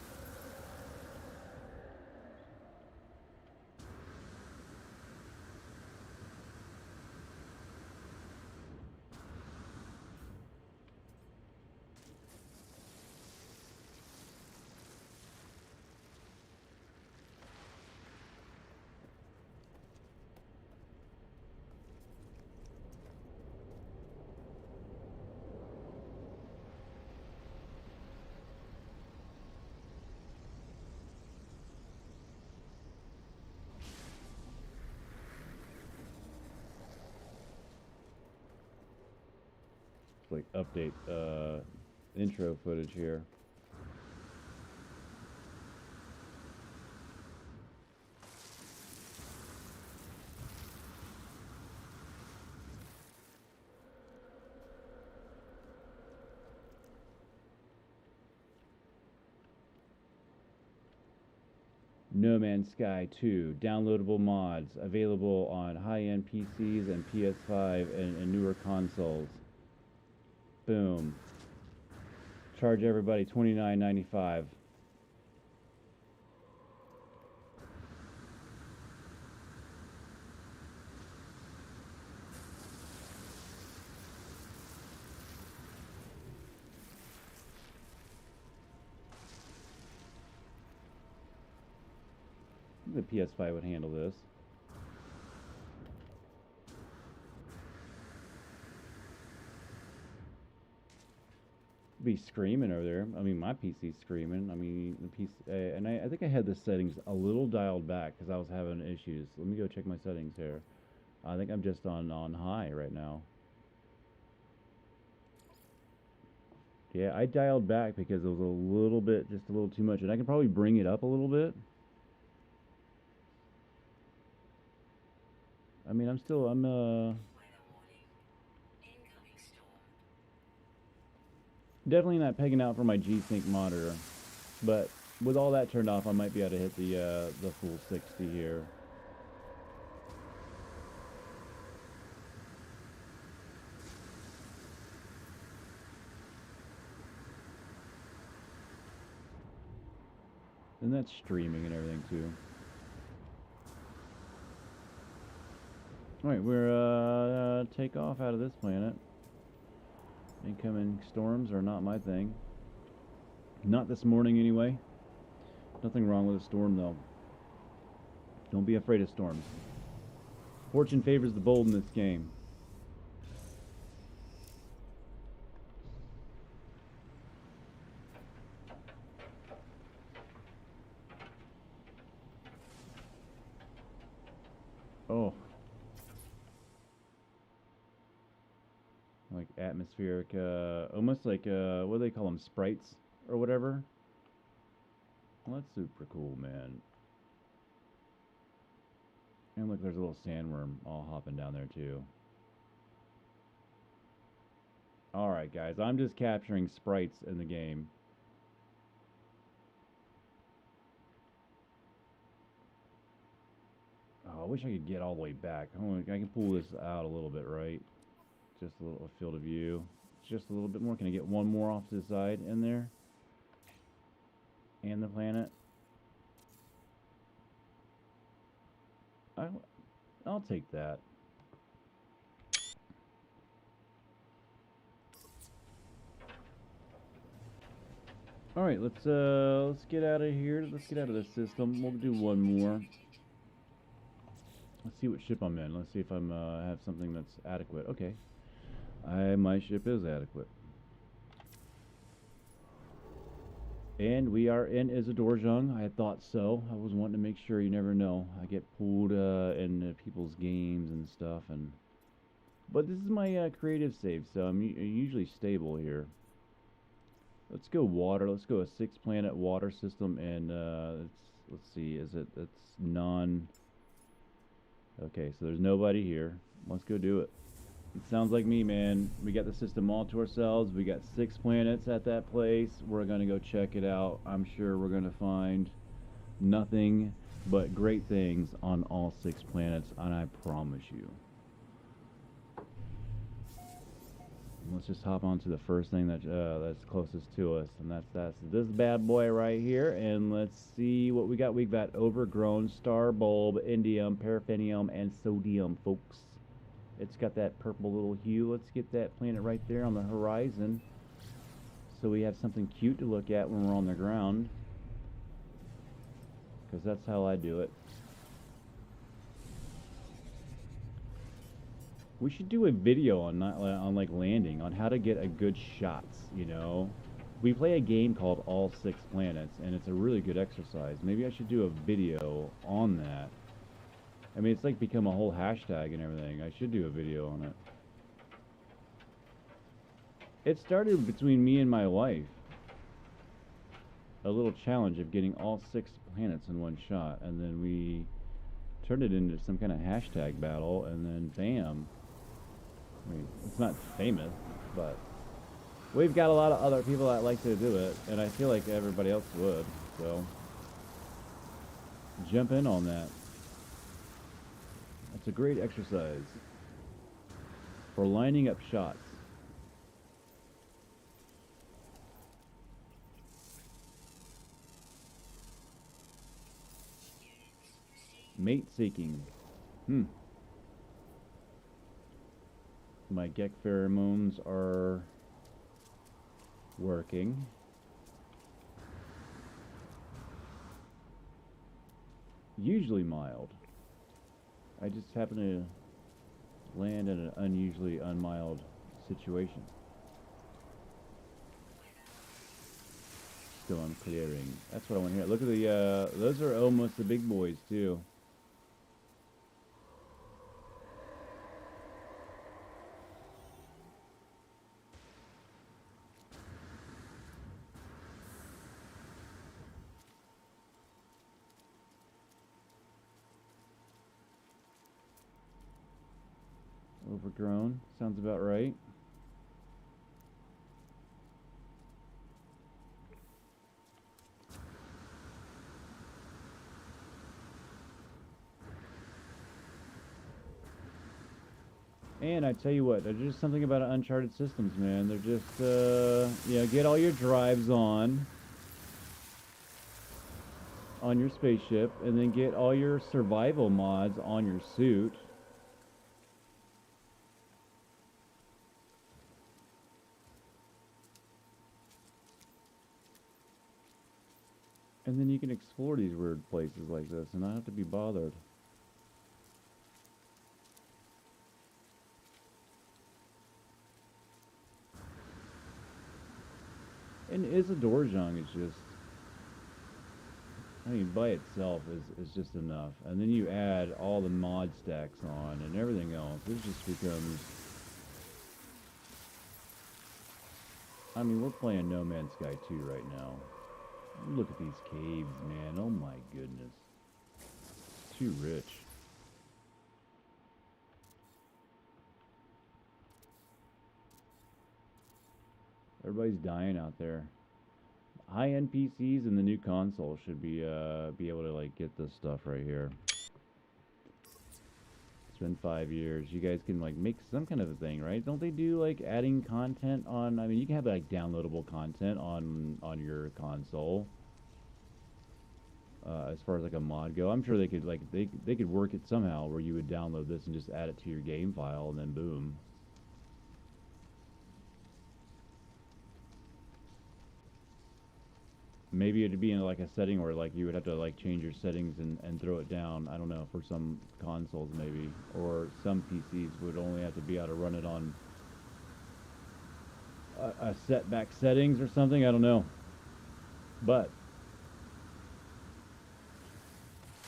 Like update intro footage here. No Man's Sky 2 downloadable mods available on high-end PCs and PS5 and newer consoles. Boom. Charge everybody $29.95. The PS5 would handle this. Be screaming over there. I mean, my PC's screaming. I mean, the PC, and I think I had the settings a little dialed back because I was having issues. Let me go check my settings here. I think I'm just on high right now. Yeah, I dialed back because it was a little bit, just a little too much, and I can probably bring it up a little bit. I mean, I'm definitely not pegging out for my G-Sync monitor, but with all that turned off, I might be able to hit the full 60 here. And that's streaming and everything too. Alright, we're take off out of this planet. Incoming storms are not my thing. Not this morning anyway. Nothing wrong with a storm though. Don't be afraid of storms. Fortune favors the bold in this game. Oh. Like atmospheric, almost like, what do they call them, sprites or whatever? Well, that's super cool, man. And look, there's a little sandworm all hopping down there too. Alright guys, I'm just capturing sprites in the game. Oh, I wish I could get all the way back. I can pull this out a little bit, right? Just a little field of view. Just a little bit more. Can I get one more off to the side in there? And the planet. I'll take that. All right, let's get out of here. Let's get out of this system. We'll do one more. Let's see what ship I'm in. Let's see if I'm have something that's adequate. Okay. My ship is adequate. And we are in Isdoraijung. I thought so. I was wanting to make sure. You never know. I get pulled in people's games and stuff, but this is my creative save, so I'm usually stable here. Let's go water. Let's go a 6-planet water system, and let's see. It's non. Okay, so there's nobody here. Let's go do it. It sounds like me, man. We got the system all to ourselves. We got 6 planets at that place. We're going to go check it out. I'm sure we're going to find nothing but great things on all 6 planets, and I promise you. Let's just hop on to the first thing that's closest to us, and that's this bad boy right here. And let's see what we got. We've got overgrown star bulb, indium, paraffinium, and sodium, folks. It's got that purple little hue. Let's get that planet right there on the horizon, so we have something cute to look at when we're on the ground, because that's how I do it. We should do a video on like landing, on how to get a good shots, you know. We play a game called All 6 Planets, and it's a really good exercise. Maybe I should do a video on that. I mean, it's like become a whole hashtag and everything. I should do a video on it. It started between me and my wife. A little challenge of getting all 6 planets in one shot, and then we turned it into some kind of hashtag battle, and then bam. I mean, it's not famous, but we've got a lot of other people that like to do it, and I feel like everybody else would, so jump in on that. It's a great exercise for lining up shots. Mate seeking. My Gek pheromones are working. Usually mild. I just happen to land in an unusually unmild situation. Still on clearing. That's what I want to hear. Look at the, those are almost the big boys too. Overgrown. Sounds about right. And I tell you what, there's just something about Uncharted Systems, man. They're just, you know, get all your drives on your spaceship, and then get all your survival mods on your suit. And then you can explore these weird places like this and not have to be bothered. And Isdoraijung is just, I mean, by itself is just enough. And then you add all the mod stacks on and everything else. It just becomes, I mean, we're playing No Man's Sky 2 right now. Look at these caves, man. Oh my goodness. Too rich. Everybody's dying out there. High-end PCs and the new console should be able to like get this stuff right here. It's been 5 years. You guys can like make some kind of a thing, right? Don't they do like adding content on? I mean, you can have like downloadable content on your console. As far as like a mod go, I'm sure they could like they could work it somehow where you would download this and just add it to your game file and then boom. Maybe it'd be in like a setting where like you would have to like change your settings and throw it down. I don't know, for some consoles maybe, or some PCs would only have to be able to run it on a setback settings or something. I don't know, but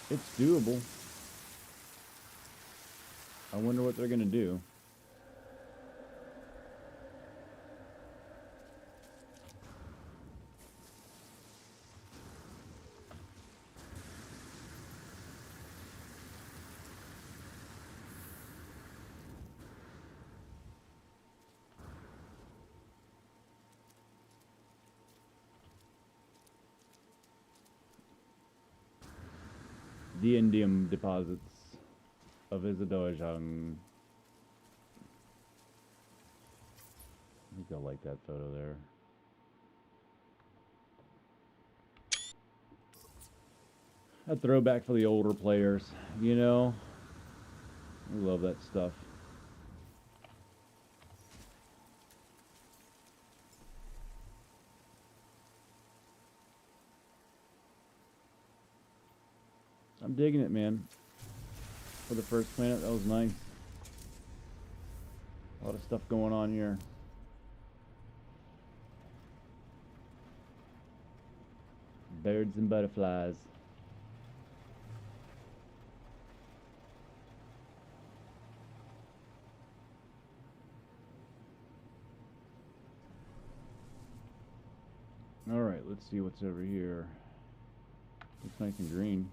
it's doable. I wonder what they're gonna do. The indium deposits of Isdoraijung. I think I like that photo there. A throwback for the older players, you know? I love that stuff. I'm digging it, man. For the first planet, that was nice. A lot of stuff going on here. Birds and butterflies. Alright, let's see what's over here. Looks nice and green.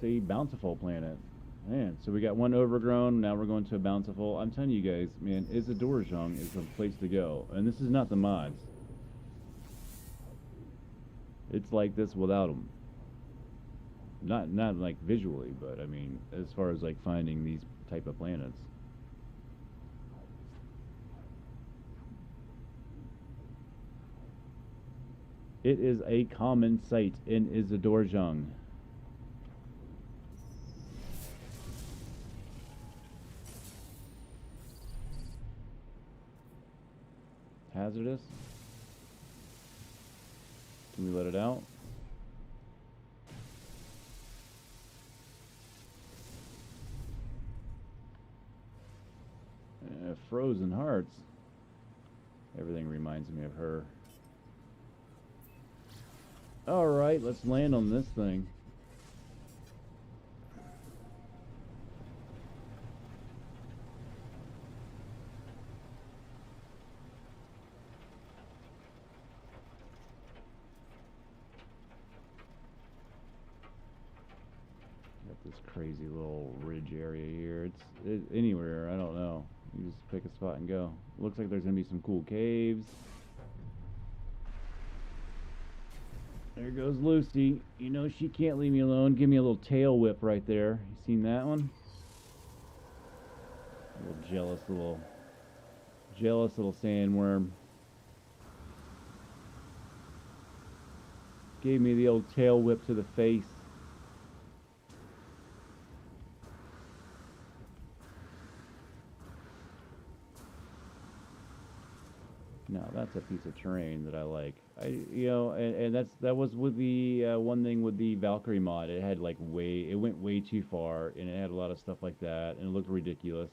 It's a bountiful planet. Man, so we got one overgrown, now we're going to a bountiful. I'm telling you guys, man, Isdoraijung is the place to go. And this is not the mods. It's like this without them. Not like visually, but I mean, as far as like finding these type of planets. It is a common sight in Isdoraijung. Hazardous. Can we let it out? Frozen Hearts. Everything reminds me of her. Alright, let's land on this thing. Got this crazy little ridge area here. It's anywhere, I don't know. You just pick a spot and go. Looks like there's gonna be some cool caves. There goes Lucy. You know she can't leave me alone. Give me a little tail whip right there. You seen that one? A little jealous little sandworm. Gave me the old tail whip to the face. No, that's a piece of terrain that I like. And that was with the one thing with the Valkyrie mod. It had it went way too far, and it had a lot of stuff like that, and it looked ridiculous.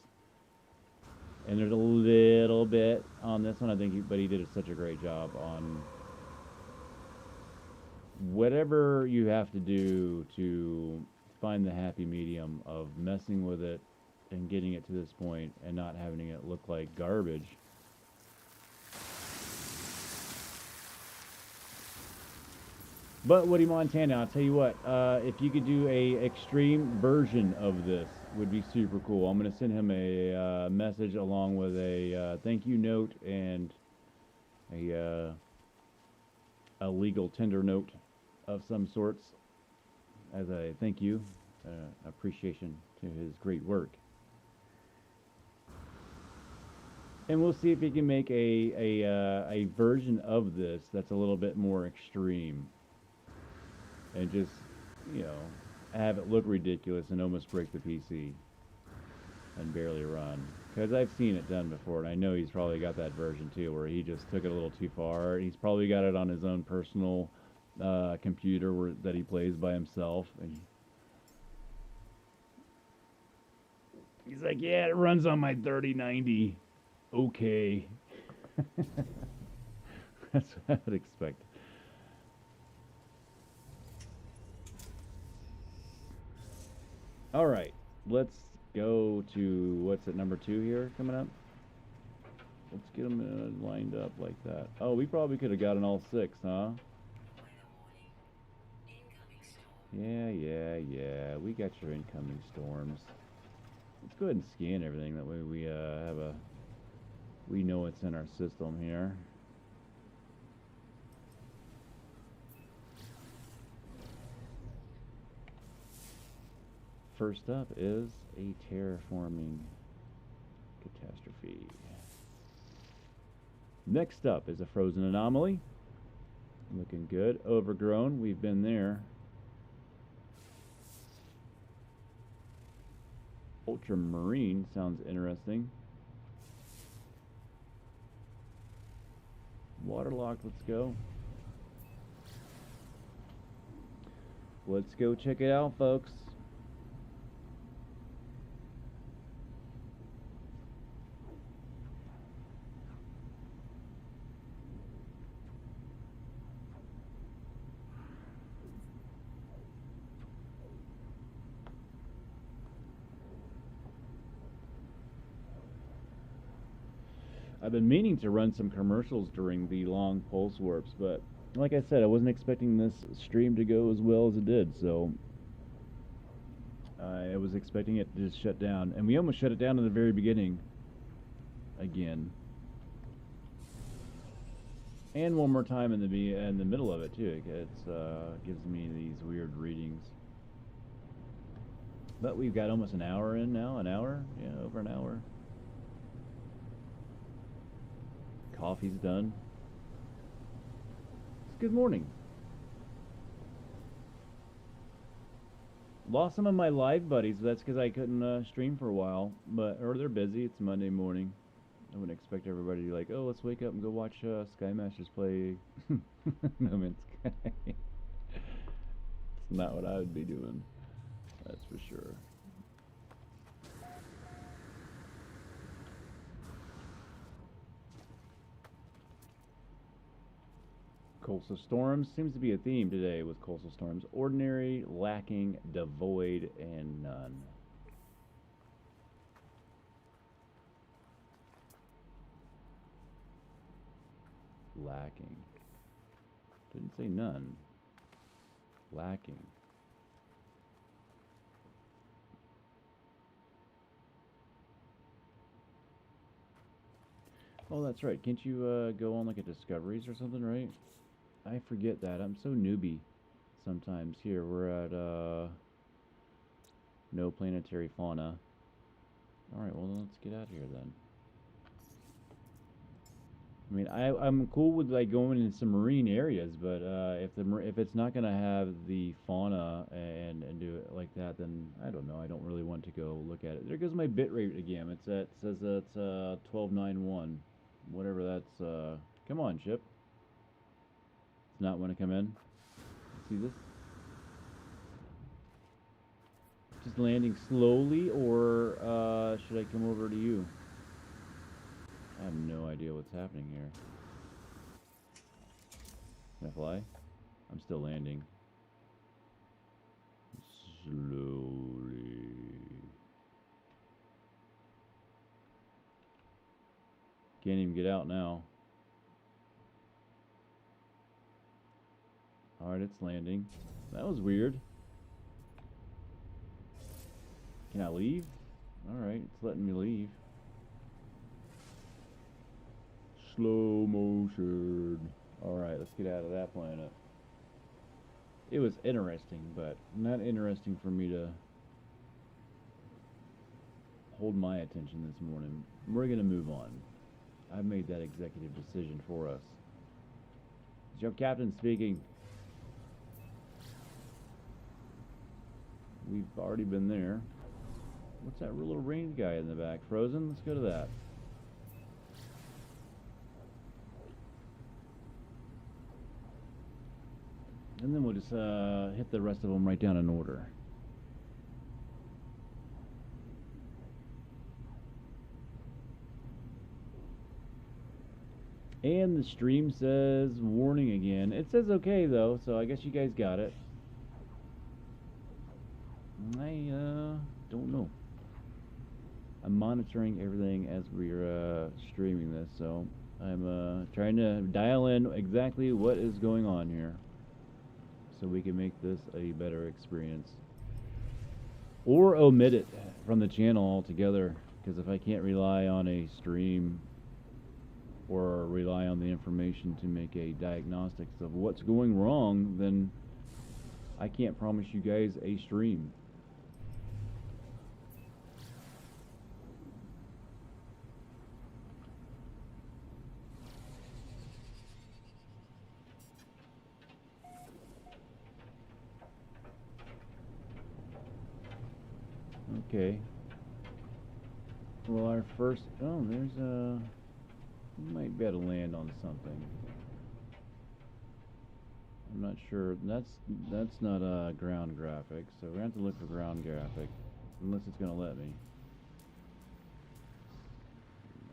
And there's a little bit on this one, I think, but he did such a great job on whatever you have to do to find the happy medium of messing with it and getting it to this point and not having it look like garbage. But Woody Montana, I'll tell you what, if you could do a extreme version of this, would be super cool. I'm going to send him a message along with a thank you note and a legal tender note of some sorts as a thank you, appreciation to his great work. And we'll see if he can make a version of this that's a little bit more extreme. And just, have it look ridiculous and almost break the PC and barely run. Because I've seen it done before, and I know he's probably got that version too, where he just took it a little too far. He's probably got it on his own personal computer that he plays by himself. And he's like, yeah, it runs on my 3090. Okay. That's what I would expect. All right, let's go to, what's it, number 2 here coming up? Let's get them lined up like that. Oh, we probably could have gotten all 6, huh? Yeah. We got your incoming storms. Let's go ahead and scan everything. That way we know what's in our system here. First up is a terraforming catastrophe. Next up is a frozen anomaly. Looking good. Overgrown. We've been there. Ultramarine sounds interesting. Waterlocked. Let's go. Let's go check it out, folks. I've been meaning to run some commercials during the long pulse warps, but like I said, I wasn't expecting this stream to go as well as it did, so I was expecting it to just shut down, and we almost shut it down in the very beginning again, and one more time in the middle of it too. It gives me these weird readings. But we've got almost an hour in now. An hour? Yeah, over an hour. Coffee's done. Good morning. Lost some of my live buddies, but that's because I couldn't stream for a while. Or they're busy. It's Monday morning. I wouldn't expect everybody to be like, oh, let's wake up and go watch Sky Masters play No Man's Sky. It's not what I would be doing. That's for sure. Coastal storms seems to be a theme today with coastal storms. Ordinary, lacking, devoid, and none. Lacking. Didn't say none. Lacking. Oh, that's right. Can't you go on like a discoveries or something, right? I forget that. I'm so newbie sometimes. Here, we're at no planetary fauna. Alright, well, let's get out of here then. I mean, I'm cool with like going in some marine areas, but if it's not gonna have the fauna and do it like that, then I don't know. I don't really want to go look at it. There goes my bit rate again. It says it's 1291, whatever that's. Come on, ship. It's not want to come in. See this? Just landing slowly, or should I come over to you? I have no idea what's happening here. Can I fly? I'm still landing. Slowly. Can't even get out now. Alright, it's landing. That was weird. Can I leave? Alright, it's letting me leave. Slow motion. Alright, let's get out of that planet. It was interesting, but not interesting for me to hold my attention this morning. We're going to move on. I've made that executive decision for us. Joe Captain speaking. We've already been there. What's that little range guy in the back? Frozen? Let's go to that. And then we'll just hit the rest of them right down in order. And the stream says warning again. It says okay though, so I guess you guys got it. I don't know. I'm monitoring everything as we're streaming this, so I'm trying to dial in exactly what is going on here, so we can make this a better experience, or omit it from the channel altogether. Because if I can't rely on a stream or rely on the information to make a diagnostics of what's going wrong, then I can't promise you guys a stream. Okay. Well, our first... Oh, there's a... We might be able to land on something. I'm not sure. That's not a ground graphic, so we're going to have to look for ground graphic. Unless it's going to let me.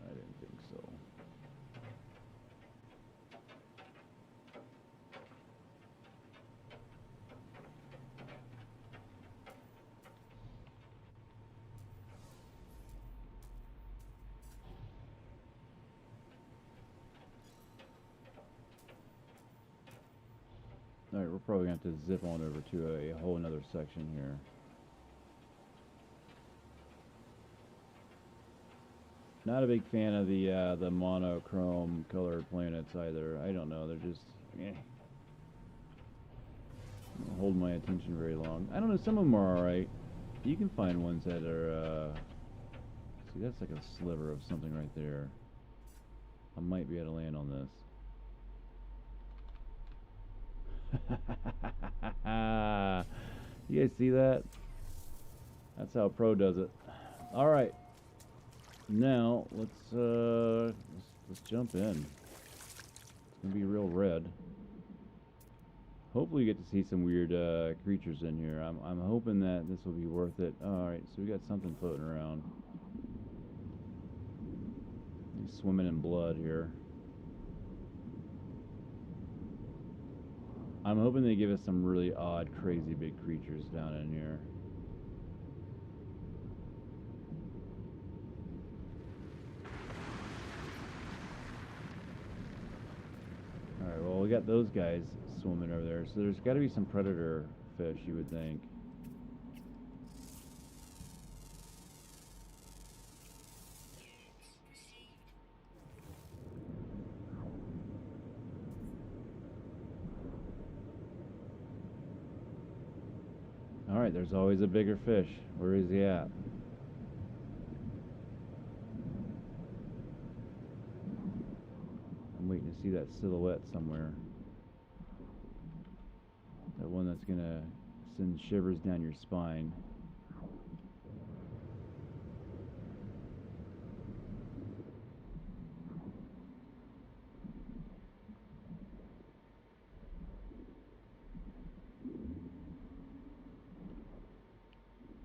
I didn't think so. Alright, we're probably going to have to zip on over to a whole another section here. Not a big fan of the monochrome colored planets either. I don't know, they're just don't hold my attention very long. I don't know, some of them are alright. You can find ones that are see, that's like a sliver of something right there. I might be able to land on this. You guys see that? That's how pro does it. All right. Now let's jump in. It's gonna be real red. Hopefully, you get to see some weird creatures in here. I'm hoping that this will be worth it. All right, so we got something floating around. He's swimming in blood here. I'm hoping they give us some really odd, crazy big creatures down in here. Alright, well, we got those guys swimming over there, so there's got to be some predator fish, you would think. Alright, there's always a bigger fish. Where is he at? I'm waiting to see that silhouette somewhere. That one that's gonna send shivers down your spine.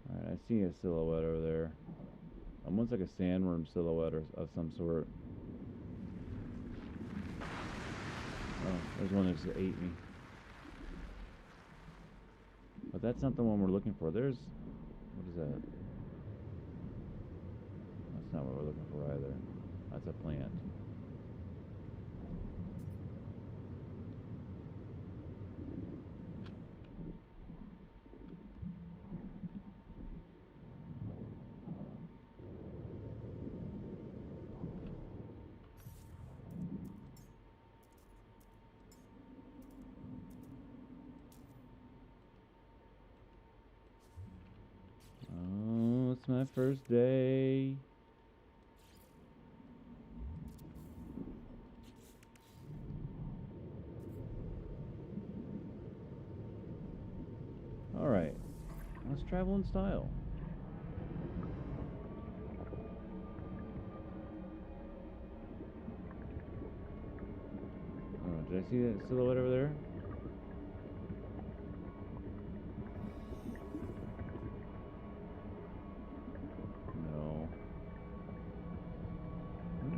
Alright, I see a silhouette over there. Almost like a sandworm silhouette of some sort. Oh, there's one that just ate me. But that's not the one we're looking for. There's... what is that? That's not what we're looking for either. That's a plant. Oh, it's my first day. Alright. Let's travel in style. Oh, did I see that silhouette over there? No.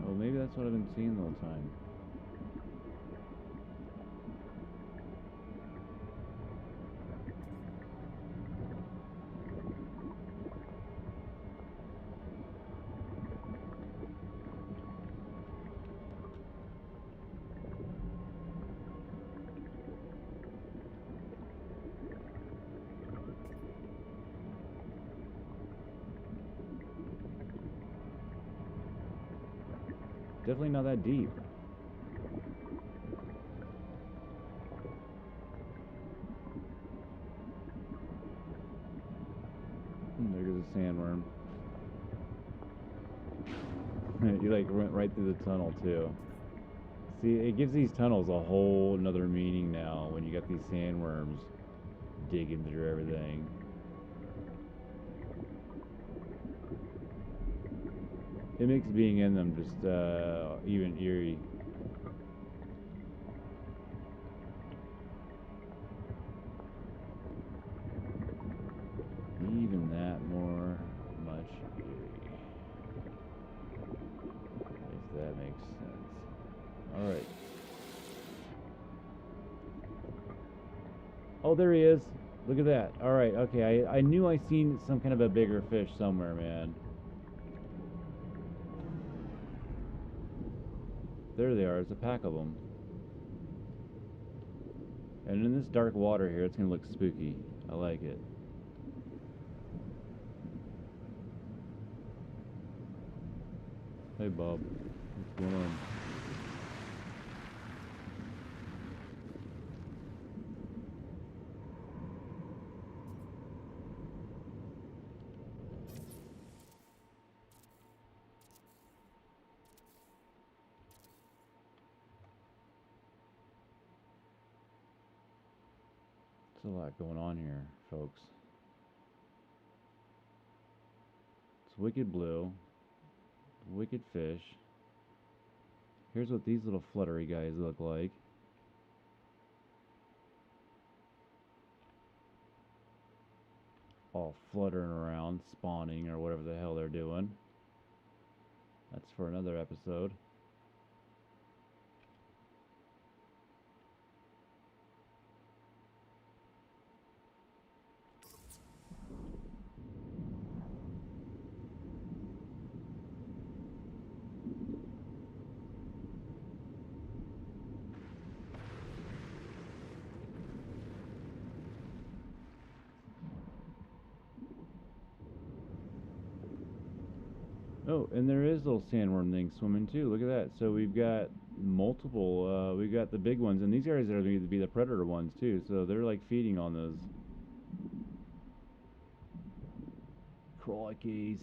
Oh, maybe that's what I've been seeing the whole time. Definitely not that deep. There goes a sandworm. You like went right through the tunnel too. See, it gives these tunnels a whole another meaning now when you got these sandworms digging through everything. It makes being in them just even eerie. Even that more much eerie. If that makes sense. Alright. Oh, there he is. Look at that. Alright, okay. I knew I seen some kind of a bigger fish somewhere, man. There they are. There's a pack of them. And in this dark water here, it's going to look spooky. I like it. Hey, Bob. What's going on? There's a lot going on here, folks. It's wicked blue, wicked fish. Here's what these little fluttery guys look like. All fluttering around, spawning, or whatever the hell they're doing. That's for another episode. Oh, and there is little sandworm things swimming too. Look at that. So we've got multiple, we've got the big ones, and these guys are going to be the predator ones too. So they're like feeding on those. Crikeys.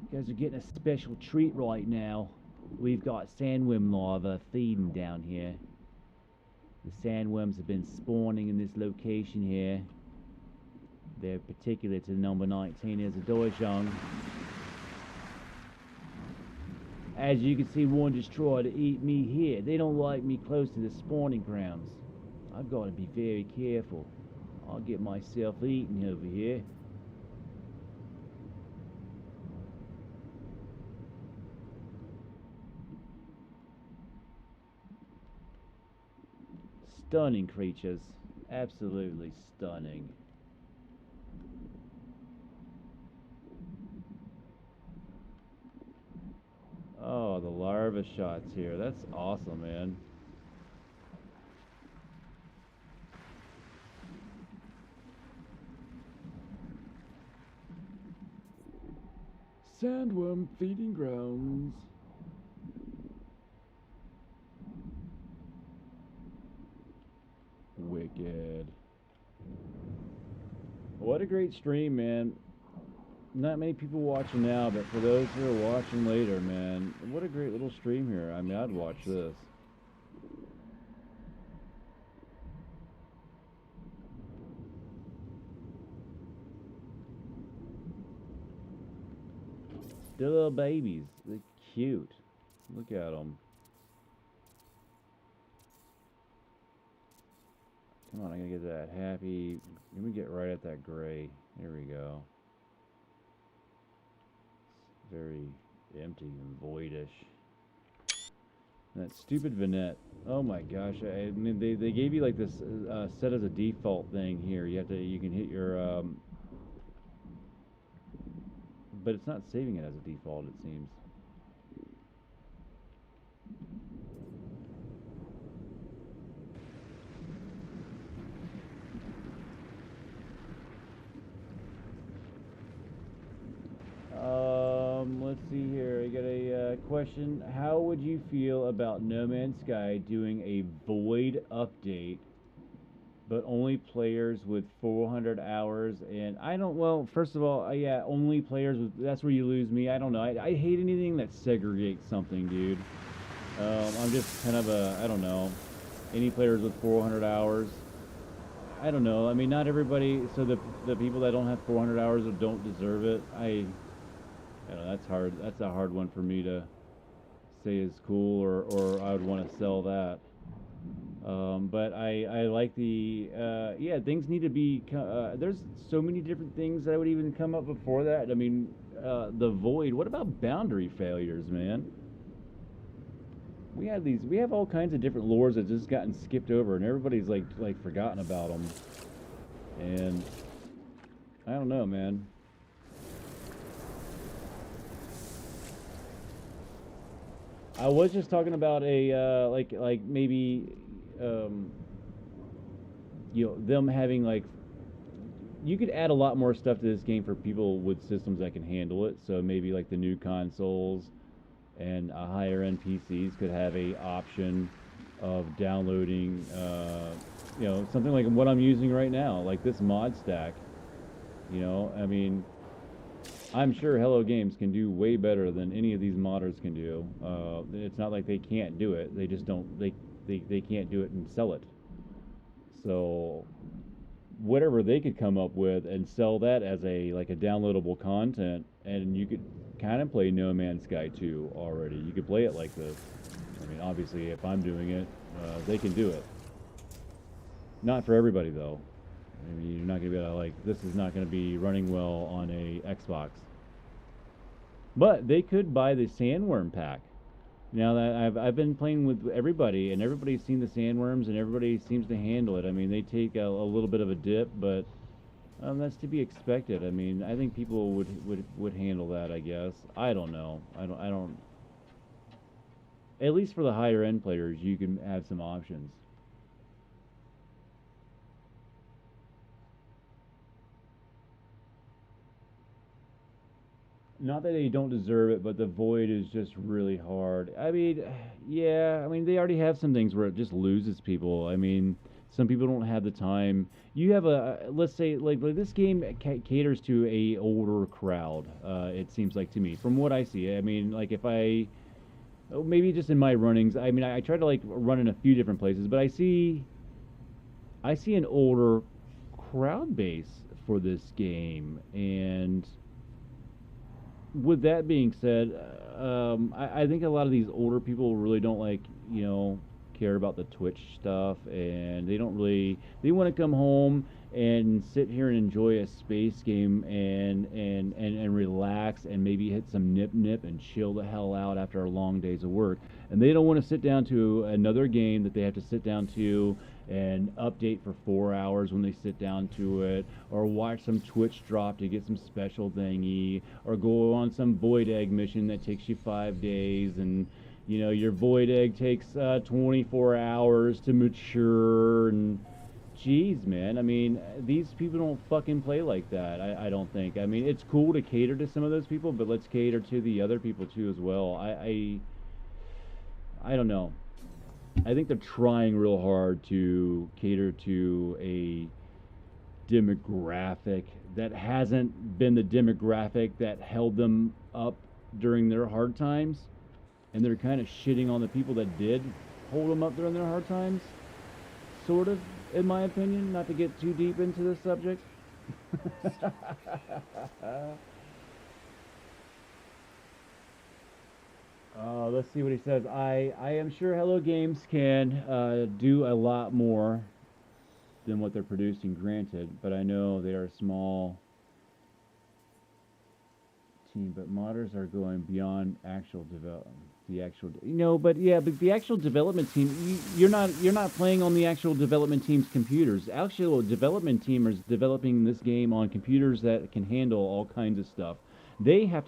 You guys are getting a special treat right now. We've got sandworm larvae feeding down here. The sandworms have been spawning in this location here. They're particular to number 19 is Isdoraijung. As you can see, one just tried to eat me here. They don't like me close to the spawning grounds. I've got to be very careful. I'll get myself eaten over here. Stunning creatures. Absolutely stunning. Oh, the larva shots here. That's awesome, man. Sandworm feeding grounds. Wicked. What a great stream, man. Not many people watching now, but for those who are watching later, man, what a great little stream here. I mean, I'd watch this. Still little babies. They're cute. Look at them. Come on, I gotta get that happy. Let me get right at that gray. There we go. It's very empty and voidish. And that stupid vignette. Oh my gosh! I mean, they gave you like this set as a default thing here. You can hit your but it's not saving it as a default. It seems. Let's see here. I got a question. How would you feel about No Man's Sky doing a void update, but only players with 400 hours? And I don't. Well, first of all, yeah, only players with. That's where you lose me. I don't know. I hate anything that segregates something, dude. I'm just kind of a. I don't know. Any players with 400 hours. I don't know. I mean, not everybody. So the people that don't have 400 hours or don't deserve it. I don't know, that's hard. That's a hard one for me to say is cool, or I would want to sell that. But I like the yeah. Things need to be. There's so many different things that would even come up before that. I mean, the void. What about boundary failures, man? We have all kinds of different lores that just gotten skipped over, and everybody's like forgotten about them. And I don't know, man. I was just talking about a like maybe you know, them having like, you could add a lot more stuff to this game for people with systems that can handle it. So maybe like the new consoles and higher end PCs could have a option of downloading you know, something like what I'm using right now, like this mod stack. You know, I mean, I'm sure Hello Games can do way better than any of these modders can do. It's not like they can't do it. They just don't. They can't do it and sell it. So whatever they could come up with and sell that as a like a downloadable content, and you could kind of play No Man's Sky 2 already. You could play it like this. I mean, obviously, if I'm doing it, they can do it. Not for everybody though. I mean, you're not gonna be able to like. This is not gonna be running well on a Xbox. But they could buy the Sandworm pack. Now that I've been playing with everybody, and everybody's seen the sandworms, and everybody seems to handle it. I mean, they take a little bit of a dip, but that's to be expected. I mean, I think people would handle that. I guess. I don't know. I don't. At least for the higher end players, you can have some options. Not that they don't deserve it, but the void is just really hard. I mean, yeah, I mean they already have some things where it just loses people. I mean, some people don't have the time. You have a let's say like this game caters to a older crowd. It seems like to me, from what I see. I mean, like if I maybe just in my runnings. I mean, I try to like run in a few different places, but I see an older crowd base for this game, and with that being said, I think a lot of these older people really don't like, care about the Twitch stuff, and they don't really. They want to come home and sit here and enjoy a space game and relax and maybe hit some nip and chill the hell out after a long days of work. And they don't want to sit down to another game that they have to sit down to and update for 4 hours when they sit down to it, or watch some Twitch drop to get some special thingy, or go on some void egg mission that takes you 5 days, and your void egg takes 24 hours to mature. And jeez, man, I mean, these people don't fucking play like that. I don't think. I mean, it's cool to cater to some of those people, but let's cater to the other people too as well. I don't know. I think they're trying real hard to cater to a demographic that hasn't been the demographic that held them up during their hard times, and they're kind of shitting on the people that did hold them up during their hard times, sort of, in my opinion, not to get too deep into this subject. Let's see what he says. I am sure Hello Games can do a lot more than what they're producing, granted, but I know they are a small team, but modders are going beyond actual development. But yeah, but the actual development team, you're not playing on the actual development team's computers. Actual development team is developing this game on computers that can handle all kinds of stuff. They have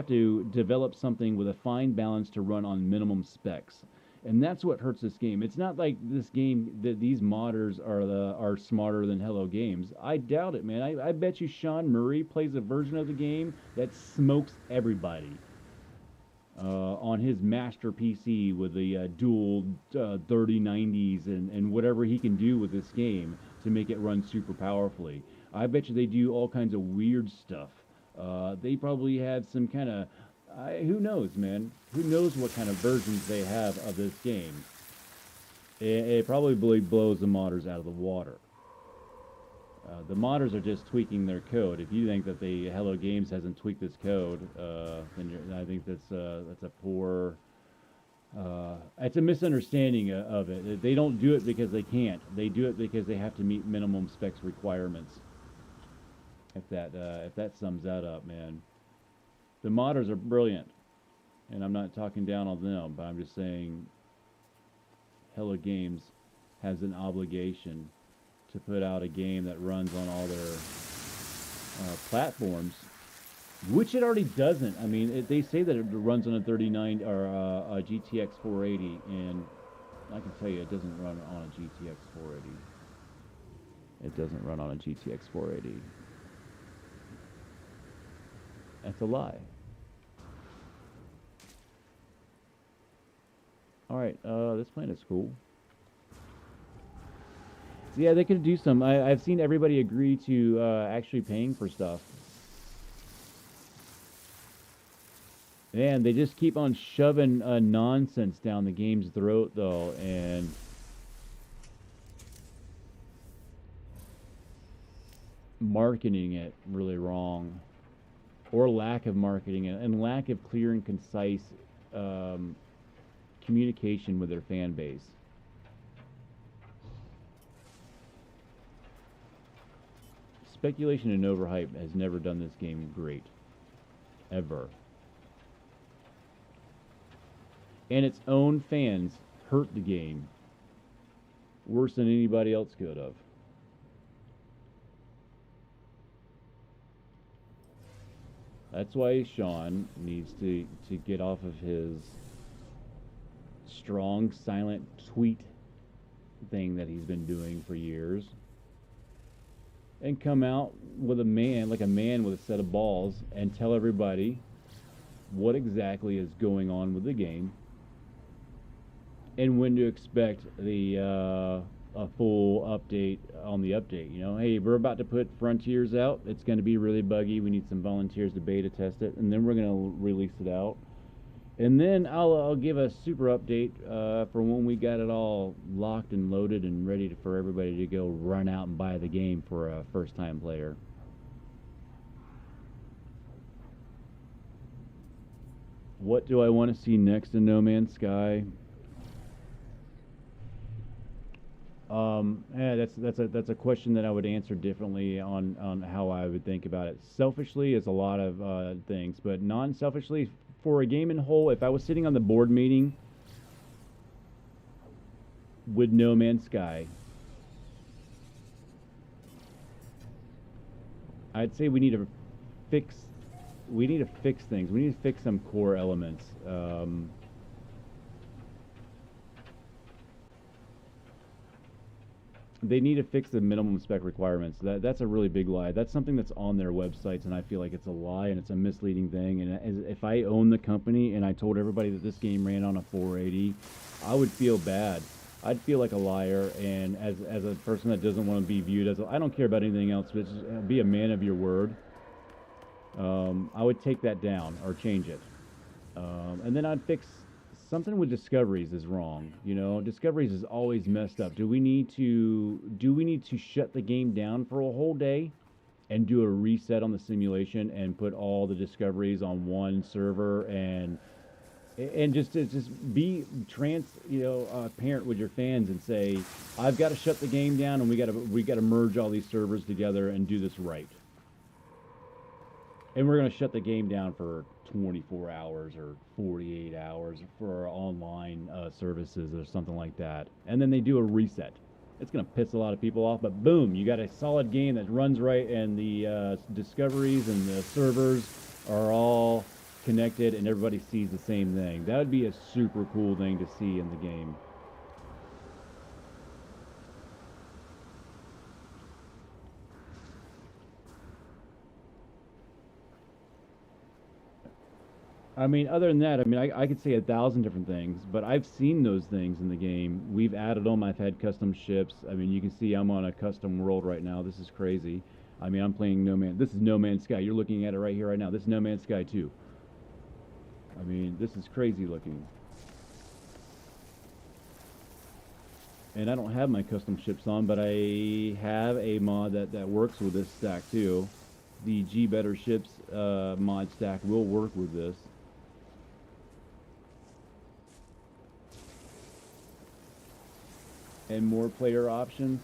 to develop something with a fine balance to run on minimum specs, and that's what hurts this game. It's not like this game that these modders are smarter than Hello Games. I doubt it, man. I bet you Sean Murray plays a version of the game that smokes everybody on his master PC with the dual 3090s and whatever he can do with this game to make it run super powerfully. I bet you they do all kinds of weird stuff. They probably have some kind of, who knows, man? Who knows what kind of versions they have of this game? It probably blows the modders out of the water. The modders are just tweaking their code. If you think that the Hello Games hasn't tweaked this code, then I think that's a poor. It's a misunderstanding of it. They don't do it because they can't. They do it because they have to meet minimum specs requirements. If that sums that up, man. The modders are brilliant, and I'm not talking down on them, but I'm just saying Hello Games has an obligation to put out a game that runs on all their platforms, which it already doesn't. I mean, they say that it runs on a 39 or a GTX 480, and I can tell you it doesn't run on a GTX 480. It doesn't run on a GTX 480. That's a lie. Alright, this planet's cool. So yeah, they could do some. I've seen everybody agree to actually paying for stuff. Man, they just keep on shoving nonsense down the game's throat, though, and marketing it really wrong, or lack of marketing it, and lack of clear and concise um, communication with their fan base. Speculation and overhype has never done this game great, ever. And its own fans hurt the game worse than anybody else could have. That's why Sean needs to get off of his strong, silent tweet thing that he's been doing for years and come out with a man, like a man with a set of balls, and tell everybody what exactly is going on with the game and when to expect the a full update on the update. You know, hey, we're about to put Frontiers out. It's going to be really buggy. We need some volunteers to beta test it, and then we're going to release it out. And then I'll give a super update for when we got it all locked and loaded and ready for everybody to go run out and buy the game for a first-time player. What do I want to see next in No Man's Sky? Yeah, that's a question that I would answer differently on how I would think about it. Selfishly, it's a lot of things, but non-selfishly, for a game in whole, if I was sitting on the board meeting with No Man's Sky, I'd say we need to fix things. We need to fix some core elements. They need to fix the minimum spec requirements. That's a really big lie. That's something that's on their websites, and I feel like it's a lie and it's a misleading thing. And if I owned the company and I told everybody that this game ran on a 480, I would feel bad. I'd feel like a liar. And as a person that doesn't want to be viewed as I don't care about anything else, but just be a man of your word. I would take that down or change it, and then I'd fix. Something with discoveries is wrong. You know, discoveries is always messed up. Do we need to shut the game down for a whole day and do a reset on the simulation and put all the discoveries on one server and just be parent with your fans and say, I've got to shut the game down and we got to merge all these servers together and do this right. And we're going to shut the game down for 24 hours or 48 hours for our online services or something like that. And then they do a reset. It's going to piss a lot of people off, but boom, you got a solid game that runs right, and the discoveries and the servers are all connected, and everybody sees the same thing. That would be a super cool thing to see in the game. I mean, other than that, I mean, I could say 1,000 different things, but I've seen those things in the game. We've added them. I've had custom ships. I mean, you can see I'm on a custom world right now. This is crazy. I mean, I'm playing This is No Man's Sky. You're looking at it right here, right now. This is No Man's Sky 2. I mean, this is crazy looking. And I don't have my custom ships on, but I have a mod that works with this stack too. The G Better Ships mod stack will work with this. And more player options.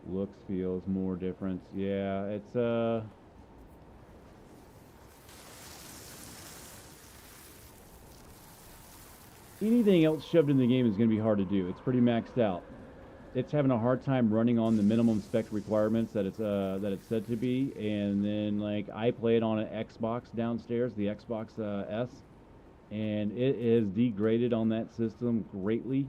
Looks, feels, more difference. Yeah, it's anything else shoved in the game is going to be hard to do. It's pretty maxed out. It's having a hard time running on the minimum spec requirements that it's said to be. And then, like, I play it on an Xbox downstairs, the Xbox S, and it is degraded on that system greatly.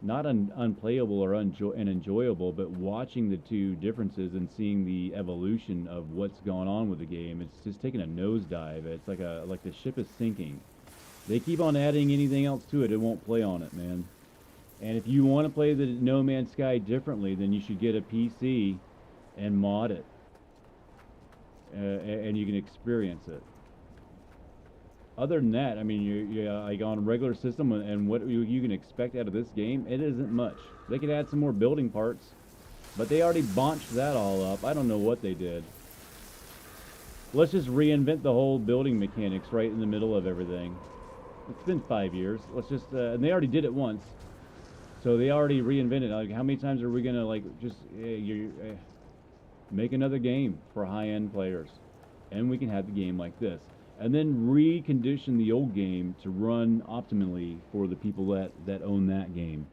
Not unplayable or unenjoyable, but watching the two differences and seeing the evolution of what's going on with the game, it's just taking a nosedive. It's like the ship is sinking. They keep on adding anything else to it, it won't play on it, man. And if you want to play the No Man's Sky differently, then you should get a PC and mod it, and you can experience it. Other than that, I mean, you're like on a regular system, and what you can expect out of this game, it isn't much. They could add some more building parts, but they already botched that all up. I don't know what they did. Let's just reinvent the whole building mechanics right in the middle of everything. It's been 5 years. Let's just, and they already did it once, so they already reinvented. Like, how many times are we gonna like just make another game for high-end players, and we can have the game like this, and then recondition the old game to run optimally for the people that own that game.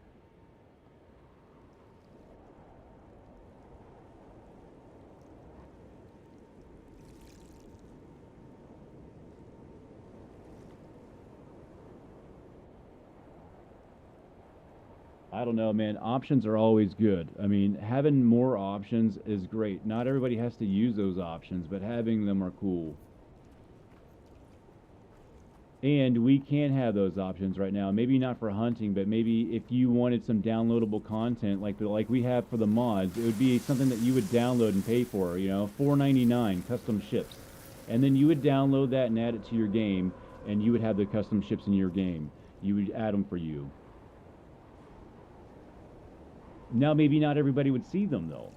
I don't know, man. Options are always good. I mean, having more options is great. Not everybody has to use those options, but having them are cool. And we can have those options right now. Maybe not for hunting, but maybe if you wanted some downloadable content like we have for the mods, it would be something that you would download and pay for, you know, $4.99 custom ships. And then you would download that and add it to your game, and you would have the custom ships in your game. You would add them for you. Now, maybe not everybody would see them, though.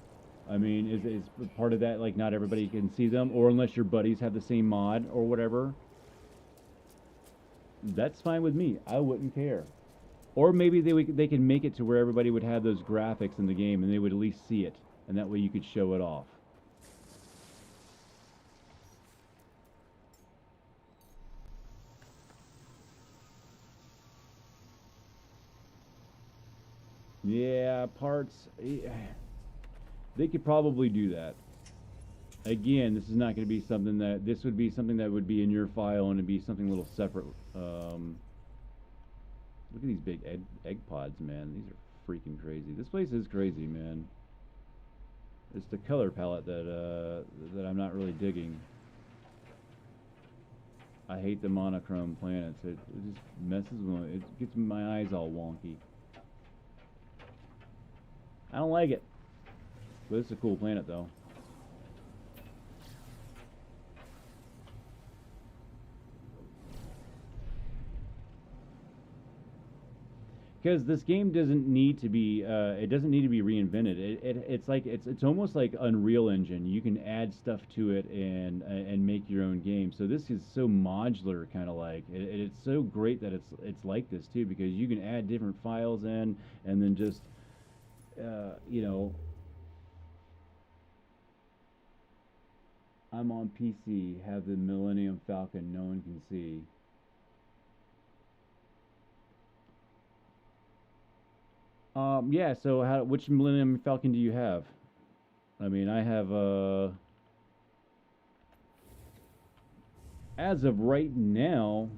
I mean, is part of that, like, not everybody can see them, or unless your buddies have the same mod or whatever. That's fine with me. I wouldn't care. Or maybe they can make it to where everybody would have those graphics in the game, and they would at least see it, and that way you could show it off. Yeah, parts. They could probably do that. Again, this is not going to be something that this would be something that would be in your file, and it'd be something a little separate. Look at these big egg pods, man. These are freaking crazy. This place is crazy, man. It's the color palette that I'm not really digging. I hate the monochrome planets. It just messes with me. It gets my eyes all wonky. I don't like it. But it's a cool planet, though. Because this game doesn't need to be it doesn't need to be reinvented. It's like it's almost like Unreal Engine. You can add stuff to it and make your own game. So this is so modular, kind of like it's so great that it's like this too, because you can add different files in, and then just you know, I'm on PC, have the Millennium Falcon, no one can see. Yeah, so which Millennium Falcon do you have? I mean, I have, as of right now,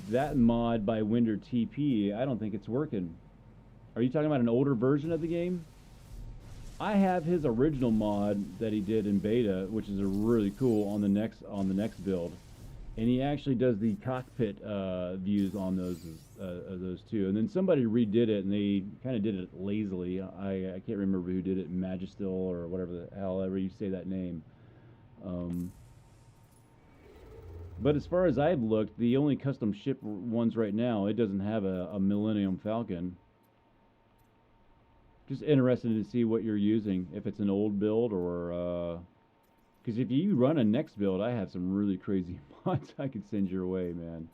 that mod by Winder TP, I don't think it's working. Are you talking about an older version of the game? I have his original mod that he did in beta, which is a really cool on the next build, and he actually does the cockpit views on those too. And then somebody redid it, and they kind of did it lazily. I can't remember who did it, Magistil or whatever the hell ever you say that name. But as far as I've looked, the only custom ship ones right now, it doesn't have a Millennium Falcon. Just interested to see what you're using, if it's an old build or because if you run a next build, I have some really crazy mods I could send your way, man.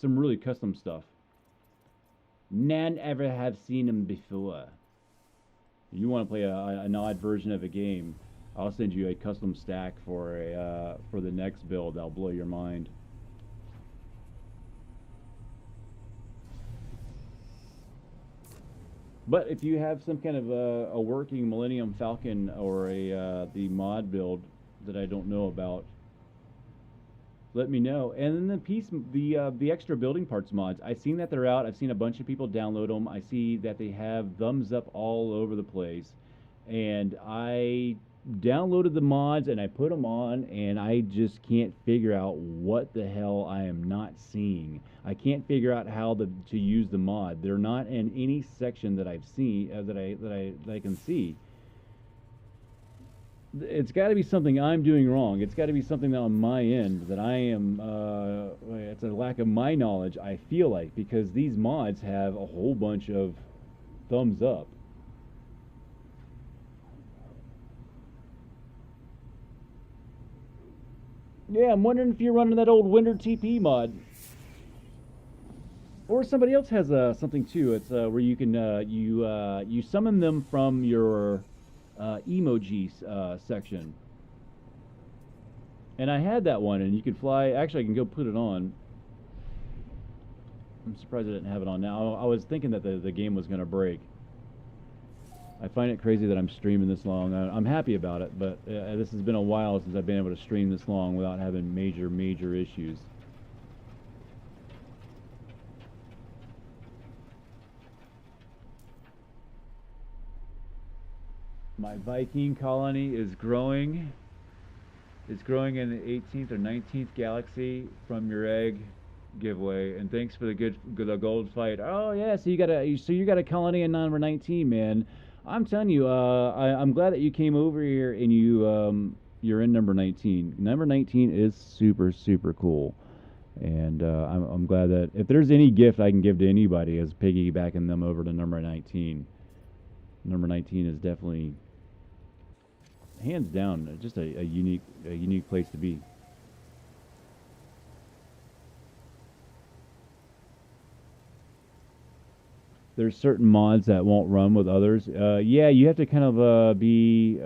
Some really custom stuff. None ever have seen them before. If you want to play an odd version of a game, I'll send you a custom stack for the next build. That'll blow your mind. But if you have some kind of a working Millennium Falcon or the mod build that I don't know about, let me know. And then the extra building parts mods, I've seen that they're out. I've seen a bunch of people download them. I see that they have thumbs up all over the place, and I downloaded the mods and I put them on, and I just can't figure out what the hell I am not seeing. I can't figure out how to use the mod. They're not in any section that I've seen that I can see. It's got to be something I'm doing wrong. It's got to be something that on my end that I am. It's a lack of my knowledge. I feel like, because these mods have a whole bunch of thumbs up. Yeah, I'm wondering if you're running that old Winter TP mod, or somebody else has something too. It's where you can you summon them from your emoji section. And I had that one, and you could fly. Actually, I can go put it on. I'm surprised I didn't have it on now. I was thinking that the game was going to break. I find it crazy that I'm streaming this long. I'm happy about it, but this has been a while since I've been able to stream this long without having major issues. My Viking colony is growing. It's growing in the 18th or 19th galaxy from your egg giveaway. And thanks for the gold fight. Oh yeah, so you got a colony in number 19, man. I'm telling you, I'm glad that you came over here and you're in number 19. Number 19 is super cool. And I'm glad that if there's any gift I can give to anybody is piggybacking them over to number 19. Number 19 is definitely, hands down, just a unique place to be. There's certain mods that won't run with others. Yeah, you have to kind of be.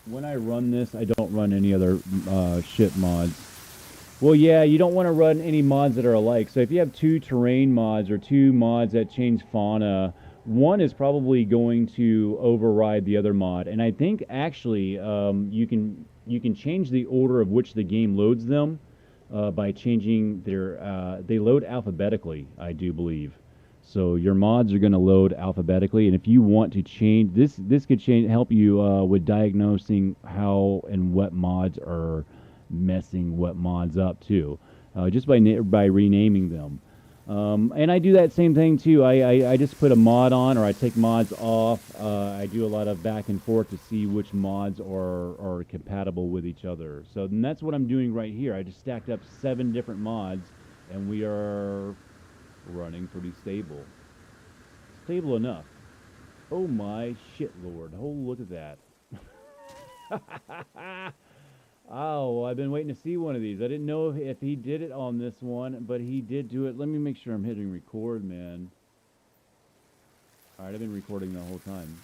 When I run this, I don't run any other ship mods. Well, yeah, you don't want to run any mods that are alike. So if you have two terrain mods or two mods that change fauna, one is probably going to override the other mod. And I think actually you can change the order of which the game loads them by changing their. They load alphabetically, I do believe. So your mods are going to load alphabetically, and if you want to change this could help you with diagnosing how and what mods are messing what mods up too, just by renaming them. And I do that same thing too. I just put a mod on, or I take mods off. I do a lot of back and forth to see which mods are compatible with each other. So then that's what I'm doing right here. I just stacked up 7 different mods, and we are running pretty stable. Stable enough. Oh my shit, Lord. Oh, look at that. Oh, I've been waiting to see one of these. I didn't know if he did it on this one, but he did do it. Let me make sure I'm hitting record, man. Alright, I've been recording the whole time.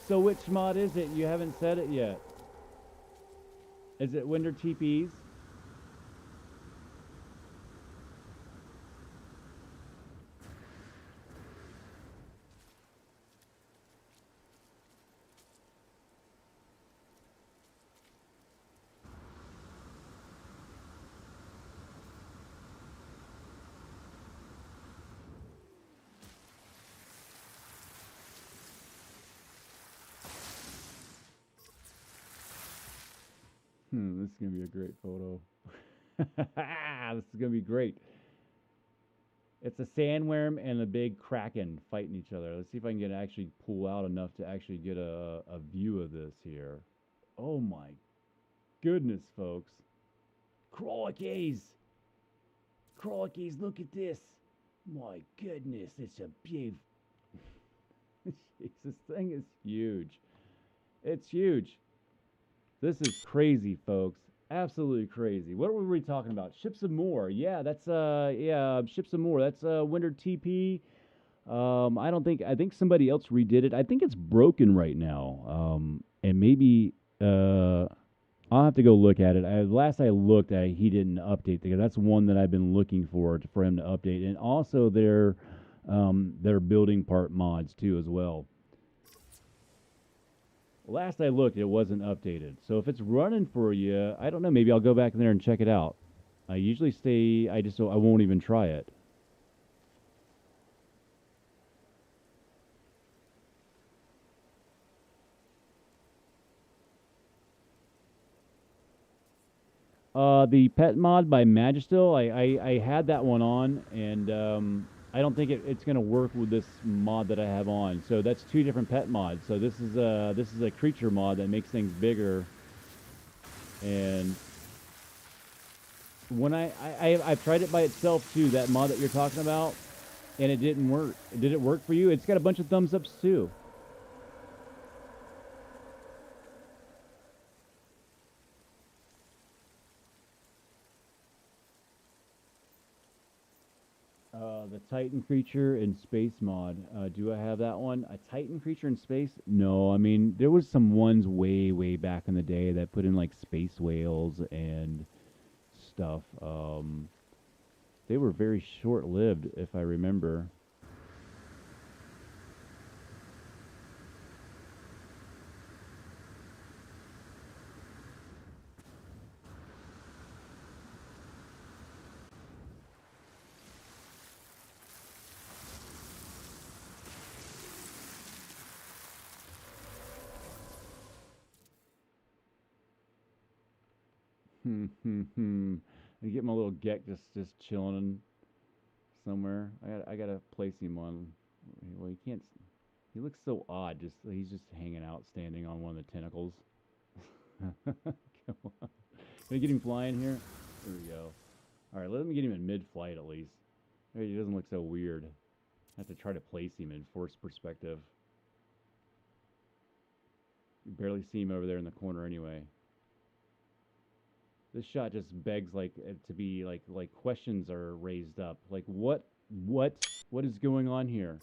So which mod is it? You haven't said it yet. Is it Winter TPs? This is going to be a great photo. This is going to be great. It's a sandworm and a big kraken fighting each other. Let's see if I can actually pull out enough to actually get a view of this here. Oh my goodness, folks. Crikey's. Crikey's, look at this. My goodness, it's a beaut. This thing is huge. It's huge. This is crazy, folks. Absolutely crazy. What were we talking about? Ships of More. Yeah, that's Ships of More. That's Winter TP. I think somebody else redid it. I think it's broken right now. And maybe I'll have to go look at it. Last I looked, he didn't update because that's one that I've been looking for him to update. And also their building part mods too as well. Last I looked, it wasn't updated. So if it's running for you, I don't know. Maybe I'll go back in there and check it out. I usually stay. I just don't, I won't even try it. The pet mod by Magistil, I had that one on, and I don't think it's gonna work with this mod that I have on. So that's two different pet mods. So this is a creature mod that makes things bigger. And when I've tried it by itself too, that mod that you're talking about, and it didn't work. Did it work for you? It's got a bunch of thumbs ups too. The Titan creature in space mod. Do I have that one? A Titan creature in space? No, I mean there was some ones way back in the day that put in like space whales and stuff. They were very short lived, if I remember. I get my little Gek just chilling somewhere. I gotta place him on. Well, he can't. He looks so odd. Just he's just hanging out, standing on one of the tentacles. Come on. Can I get him flying here? There we go. All right, let me get him in mid-flight at least. He doesn't look so weird. I have to try to place him in forced perspective. You barely see him over there in the corner anyway. This shot just begs like to be like questions are raised up. Like what is going on here?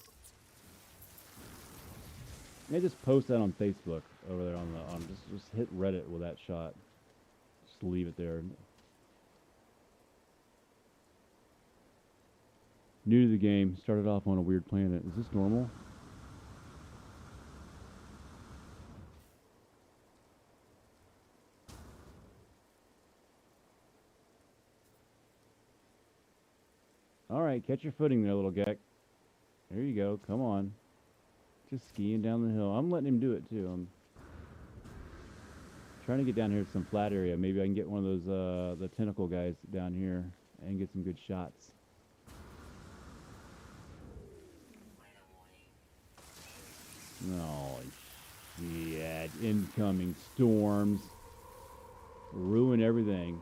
I just post that on Facebook over there on the just hit Reddit with that shot. Just leave it there. New to the game, started off on a weird planet. Is this normal? All right, catch your footing there, little Gek. There you go. Come on. Just skiing down the hill. I'm letting him do it too. I'm trying to get down here to some flat area. Maybe I can get one of those the tentacle guys down here and get some good shots. Oh, shit. Incoming storms. Ruin everything.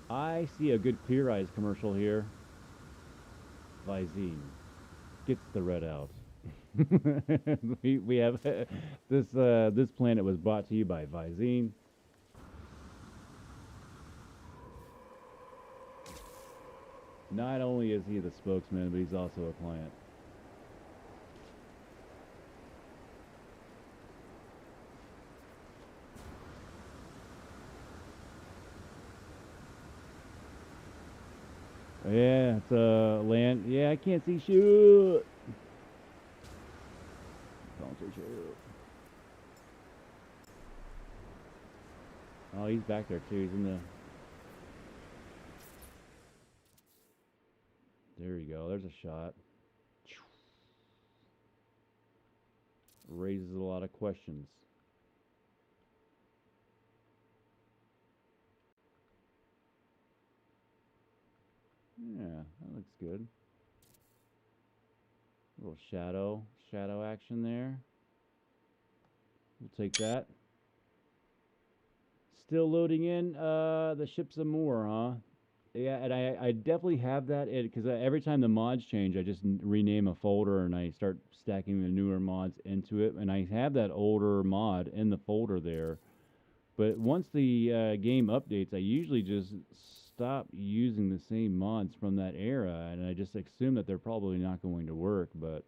I see a good Clear Eyes commercial here. Visine gets the red out. we have this planet was brought to you by Visine. Not only is he the spokesman, but he's also a client. Yeah, it's land. Yeah, I can't see shoot. Don't say shoot. Oh, he's back there too. He's in the. There you go. There's a shot. Raises a lot of questions. Yeah, that looks good. A little shadow action there. We'll take that. Still loading in the ships of Moore, huh? Yeah, and I definitely have that because every time the mods change, I just rename a folder and I start stacking the newer mods into it, and I have that older mod in the folder there. But once the game updates, I usually just stop using the same mods from that era, and I just assume that they're probably not going to work. But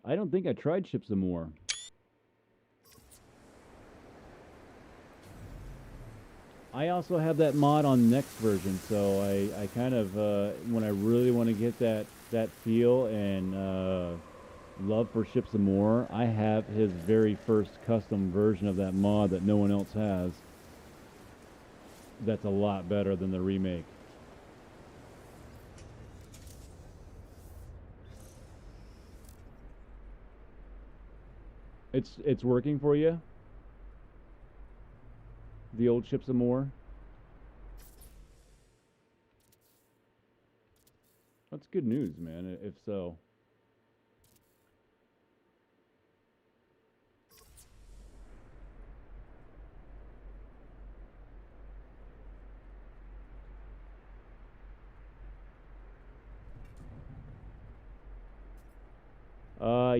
I don't think I tried Ships of More. I also have that mod on next version, so I kind of when I really want to get that feel and Love for Ships of More. I have his very first custom version of that mod that no one else has. That's a lot better than the remake. It's working for you? The old Ships of More? That's good news, man, if so.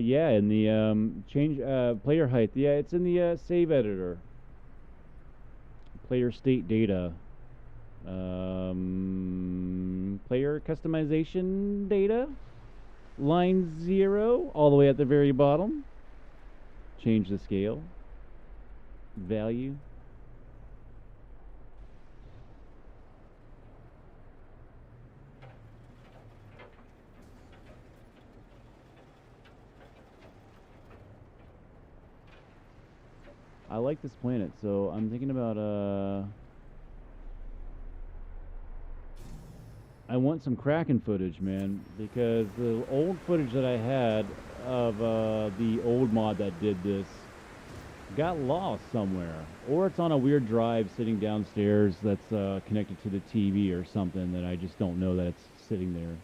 Yeah, in the change player height. Yeah, it's in the save editor. Player state data. Player customization data. Line 0, all the way at the very bottom. Change the scale. Value. I like this planet, so I'm thinking about I want some Kraken footage, man, because the old footage that I had of the old mod that did this got lost somewhere, or it's on a weird drive sitting downstairs that's connected to the TV or something that I just don't know that it's sitting there.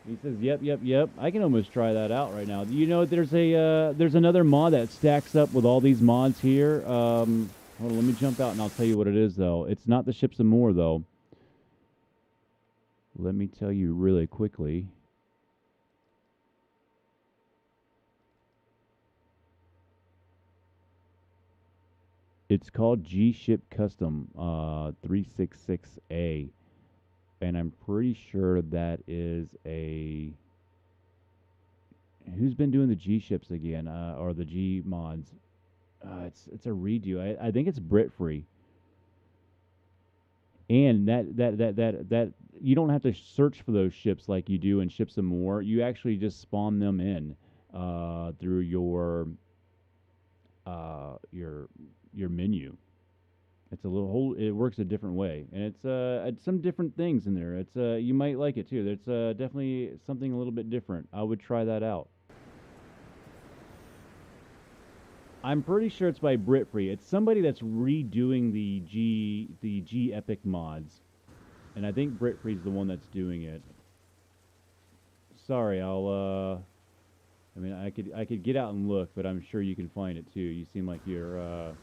He says, "Yep, yep, yep." I can almost try that out right now. You know, there's another mod that stacks up with all these mods here. Hold on, let me jump out and I'll tell you what it is, though. It's not the Ships of More, though. Let me tell you really quickly. It's called G Ship Custom 366A, and I'm pretty sure that is a. Who's been doing the G ships again, or the G mods? It's a redo. I think it's Brit free, and that you don't have to search for those ships like you do in Ships of More. You actually just spawn them in through your menu. It's a little whole. It works a different way, and it's some different things in there. It's you might like it too. It's definitely something a little bit different. I would try that out. I'm pretty sure it's by Britfree. It's somebody that's redoing the G Epic mods, and I think Britfree's the one that's doing it. Sorry, I mean, I could get out and look, but I'm sure you can find it too. You seem like you're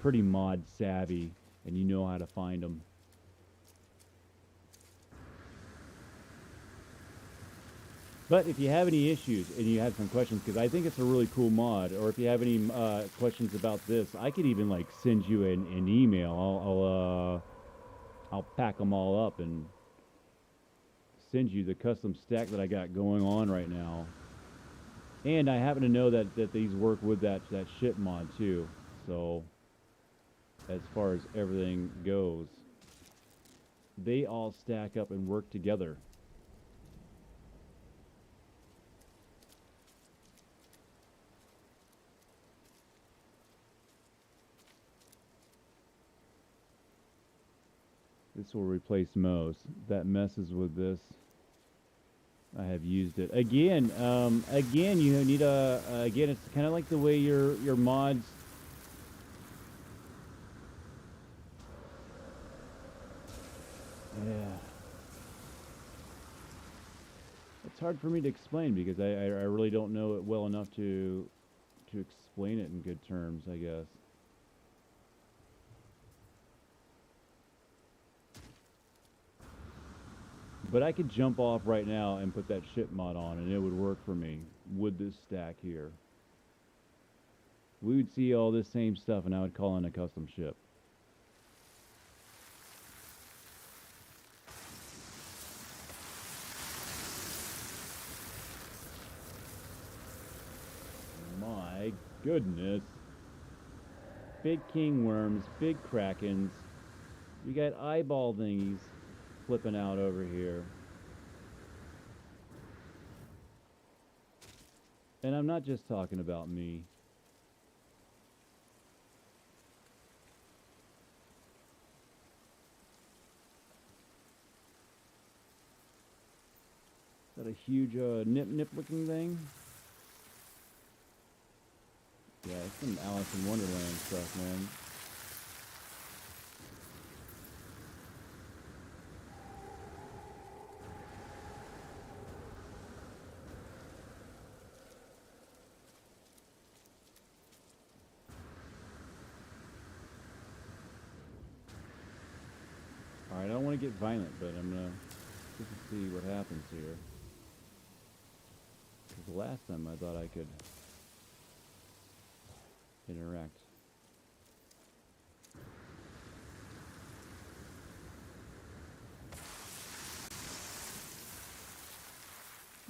pretty mod savvy, and you know how to find them. But if you have any issues and you have some questions, because I think it's a really cool mod, or if you have any questions about this, I could even like send you an email. I'll pack them all up and send you the custom stack that I got going on right now. And I happen to know that these work with that ship mod too. So as far as everything goes, they all stack up and work together. This will replace most. That messes with this. I have used it again. Again, you need a. Again, it's kind of like the way your mods. Yeah. It's hard for me to explain because I really don't know it well enough to explain it in good terms, I guess. But I could jump off right now and put that ship mod on, and it would work for me with this stack here. We would see all this same stuff, and I would call in a custom ship. My goodness. Big king worms, big krakens. You got eyeball thingies flipping out over here. And I'm not just talking about me. Is that a huge nip looking thing? Yeah, it's some Alice in Wonderland stuff, man. Alright, I don't want to get violent, but I'm gonna just see what happens here. Because the last time I thought I could interact.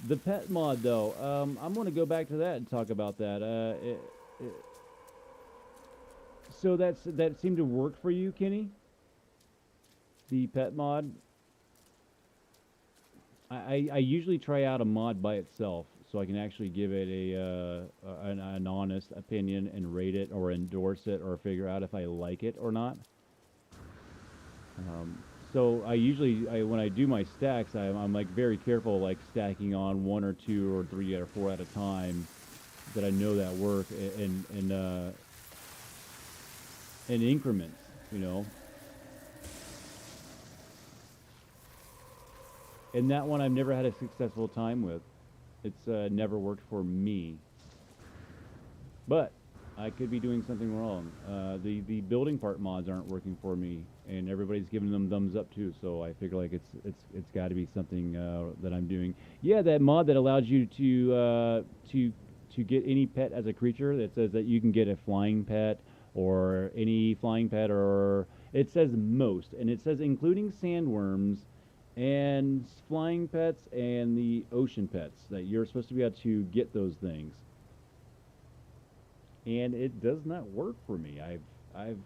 The pet mod, though, I'm going to go back to that and talk about that. So that seemed to work for you, Kenny? The pet mod? I usually try out a mod by itself, so I can actually give it an honest opinion and rate it or endorse it or figure out if I like it or not. So I usually, when I do my stacks, I'm like very careful, like stacking on 1 or 2 or 3 or 4 at a time, that I know that work in increments, you know. And that one I've never had a successful time with. It's never worked for me. But I could be doing something wrong. The building part mods aren't working for me, and everybody's giving them thumbs up too. So I figure like it's got to be something that I'm doing. Yeah, that mod that allows you to get any pet as a creature, that says that you can get a flying pet or any flying pet, or it says most, and it says including sandworms and flying pets and the ocean pets, that you're supposed to be able to get those things. And it does not work for me. I've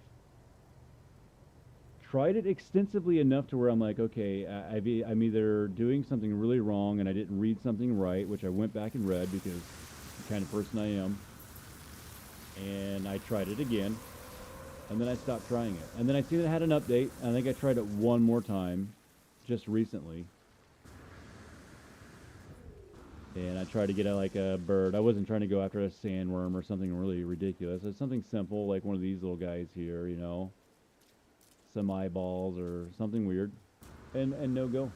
tried it extensively enough to where I'm like, okay, I'm either doing something really wrong and I didn't read something right, which I went back and read because the kind of person I am. And I tried it again, and then I stopped trying it. And then I seen it had an update, and I think I tried it one more time just recently. And I tried to get like a bird. I wasn't trying to go after a sandworm or something really ridiculous. It's something simple, like one of these little guys here, you know. Some eyeballs or something weird. And no go.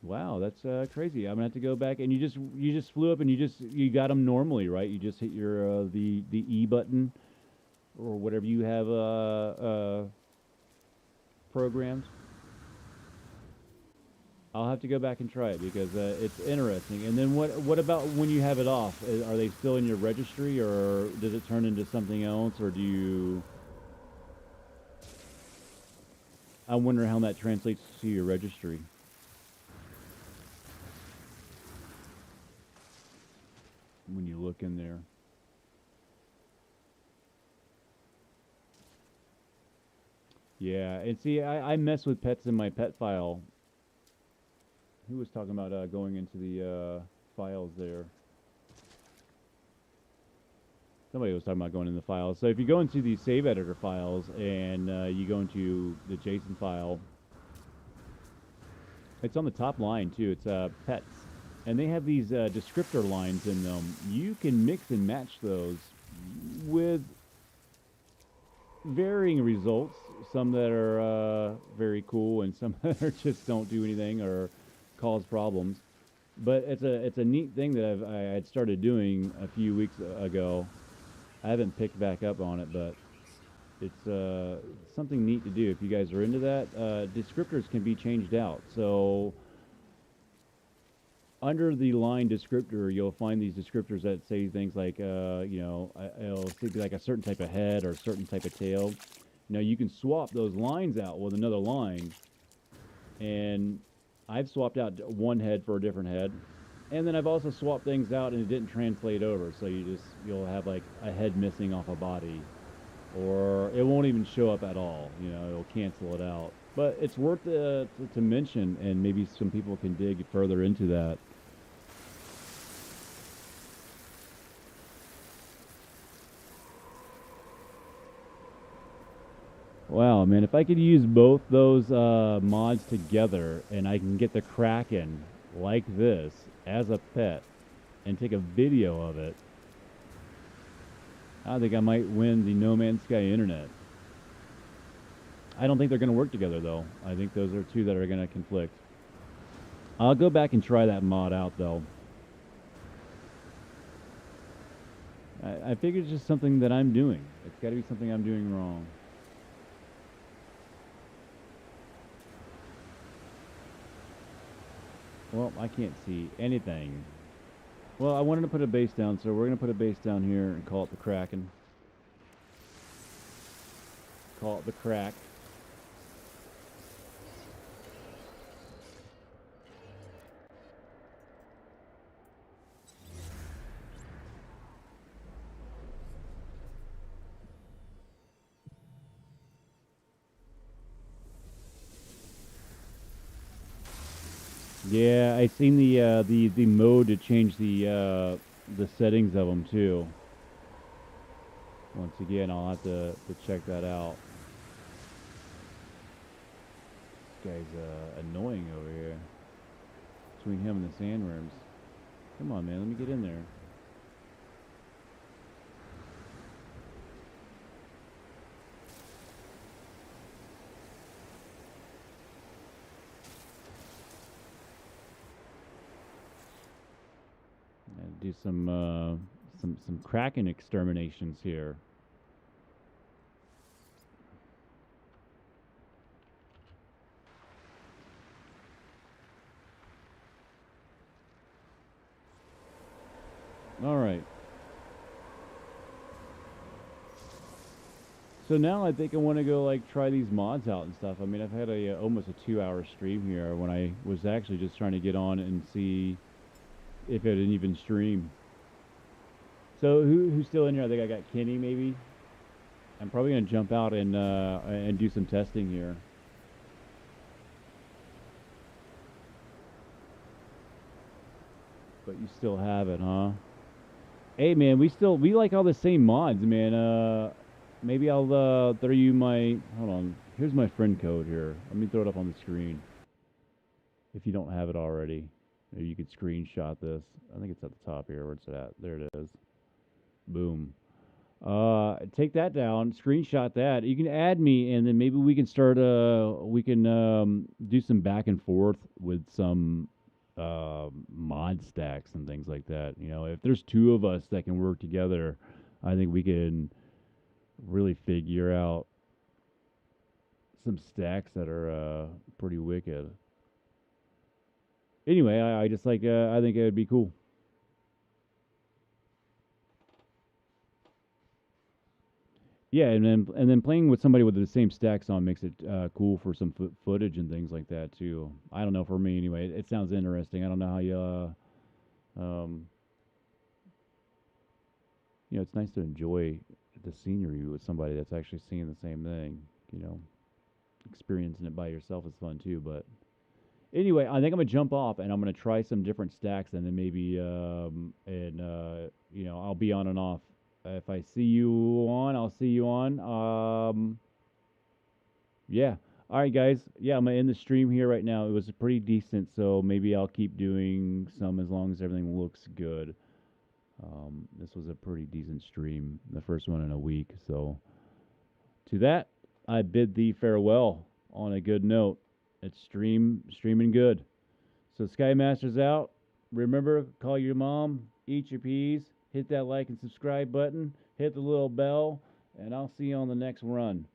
Wow, that's crazy. I'm gonna have to go back. And you just flew up and you got them normally, right? You just hit your the E button or whatever you have programmed. I'll have to go back and try it because it's interesting. And then what about when you have it off? Are they still in your registry, or does it turn into something else, or do you? I wonder how that translates to your registry. When you look in there. Yeah, and see, I mess with pets in my pet file. Who was talking about going into the files there? Somebody was talking about going in the files. So if you go into the save editor files and you go into the JSON file, it's on the top line too. It's pets. And they have these descriptor lines in them. You can mix and match those with varying results. Some that are very cool, and some that are just don't do anything or cause problems. But it's a neat thing that I had started doing a few weeks ago. I haven't picked back up on it, but it's something neat to do if you guys are into that. Descriptors can be changed out. So under the line descriptor, you'll find these descriptors that say things like, it'll say like a certain type of head or a certain type of tail. Now you can swap those lines out with another line, and I've swapped out one head for a different head, and then I've also swapped things out and it didn't translate over, so you'll have like a head missing off a body, or it won't even show up at all. You know, it'll cancel it out. But it's worth to mention, and maybe some people can dig further into that. Wow, man, if I could use both those mods together and I can get the Kraken like this as a pet and take a video of it, I think I might win the No Man's Sky internet. I don't think they're going to work together, though. I think those are two that are going to conflict. I'll go back and try that mod out, though. I figure it's just something that I'm doing. It's got to be something I'm doing wrong. Well, I can't see anything. Well, I wanted to put a base down, so we're going to put a base down here and call it the Kraken. Call it the Crack. Yeah, I seen the mode to change the settings of them too. Once again, I'll have to check that out. This guy's annoying over here. Between him and the sandworms. Come on, man, let me get in there. Do some Kraken exterminations here. All right. So now I think I want to go like try these mods out and stuff. I mean, I've had a almost a 2-hour stream here when I was actually just trying to get on and see if it didn't even stream. So who's still in here? I think I got Kenny maybe. I'm probably gonna jump out and do some testing here. But you still have it, huh? Hey man, we like all the same mods, man. Maybe I'll throw you my hold on. Here's my friend code here. Let me throw it up on the screen. If you don't have it already. Maybe you could screenshot this. I think it's at the top here. Where's it at? There it is. Boom. Take that down, screenshot that. You can add me, and then maybe we can start. We can do some back and forth with some mod stacks and things like that. You know, if there's two of us that can work together, I think we can really figure out some stacks that are pretty wicked. Anyway, I just like. I think it would be cool. Yeah, and then playing with somebody with the same stacks on makes it cool for some footage and things like that too. I don't know, for me anyway. It sounds interesting. I don't know how you it's nice to enjoy the scenery with somebody that's actually seeing the same thing. You know, experiencing it by yourself is fun too. But anyway, I think I'm gonna jump off and I'm gonna try some different stacks and then maybe I'll be on and off. If I see you on, I'll see you on. Yeah. All right, guys. Yeah, I'm gonna end the stream here right now. It was pretty decent, so maybe I'll keep doing some as long as everything looks good. This was a pretty decent stream, the first one in a week. So to that, I bid thee farewell on a good note. It's streaming good. So Sky Master's out. Remember, call your mom, eat your peas, hit that like and subscribe button, hit the little bell, and I'll see you on the next run.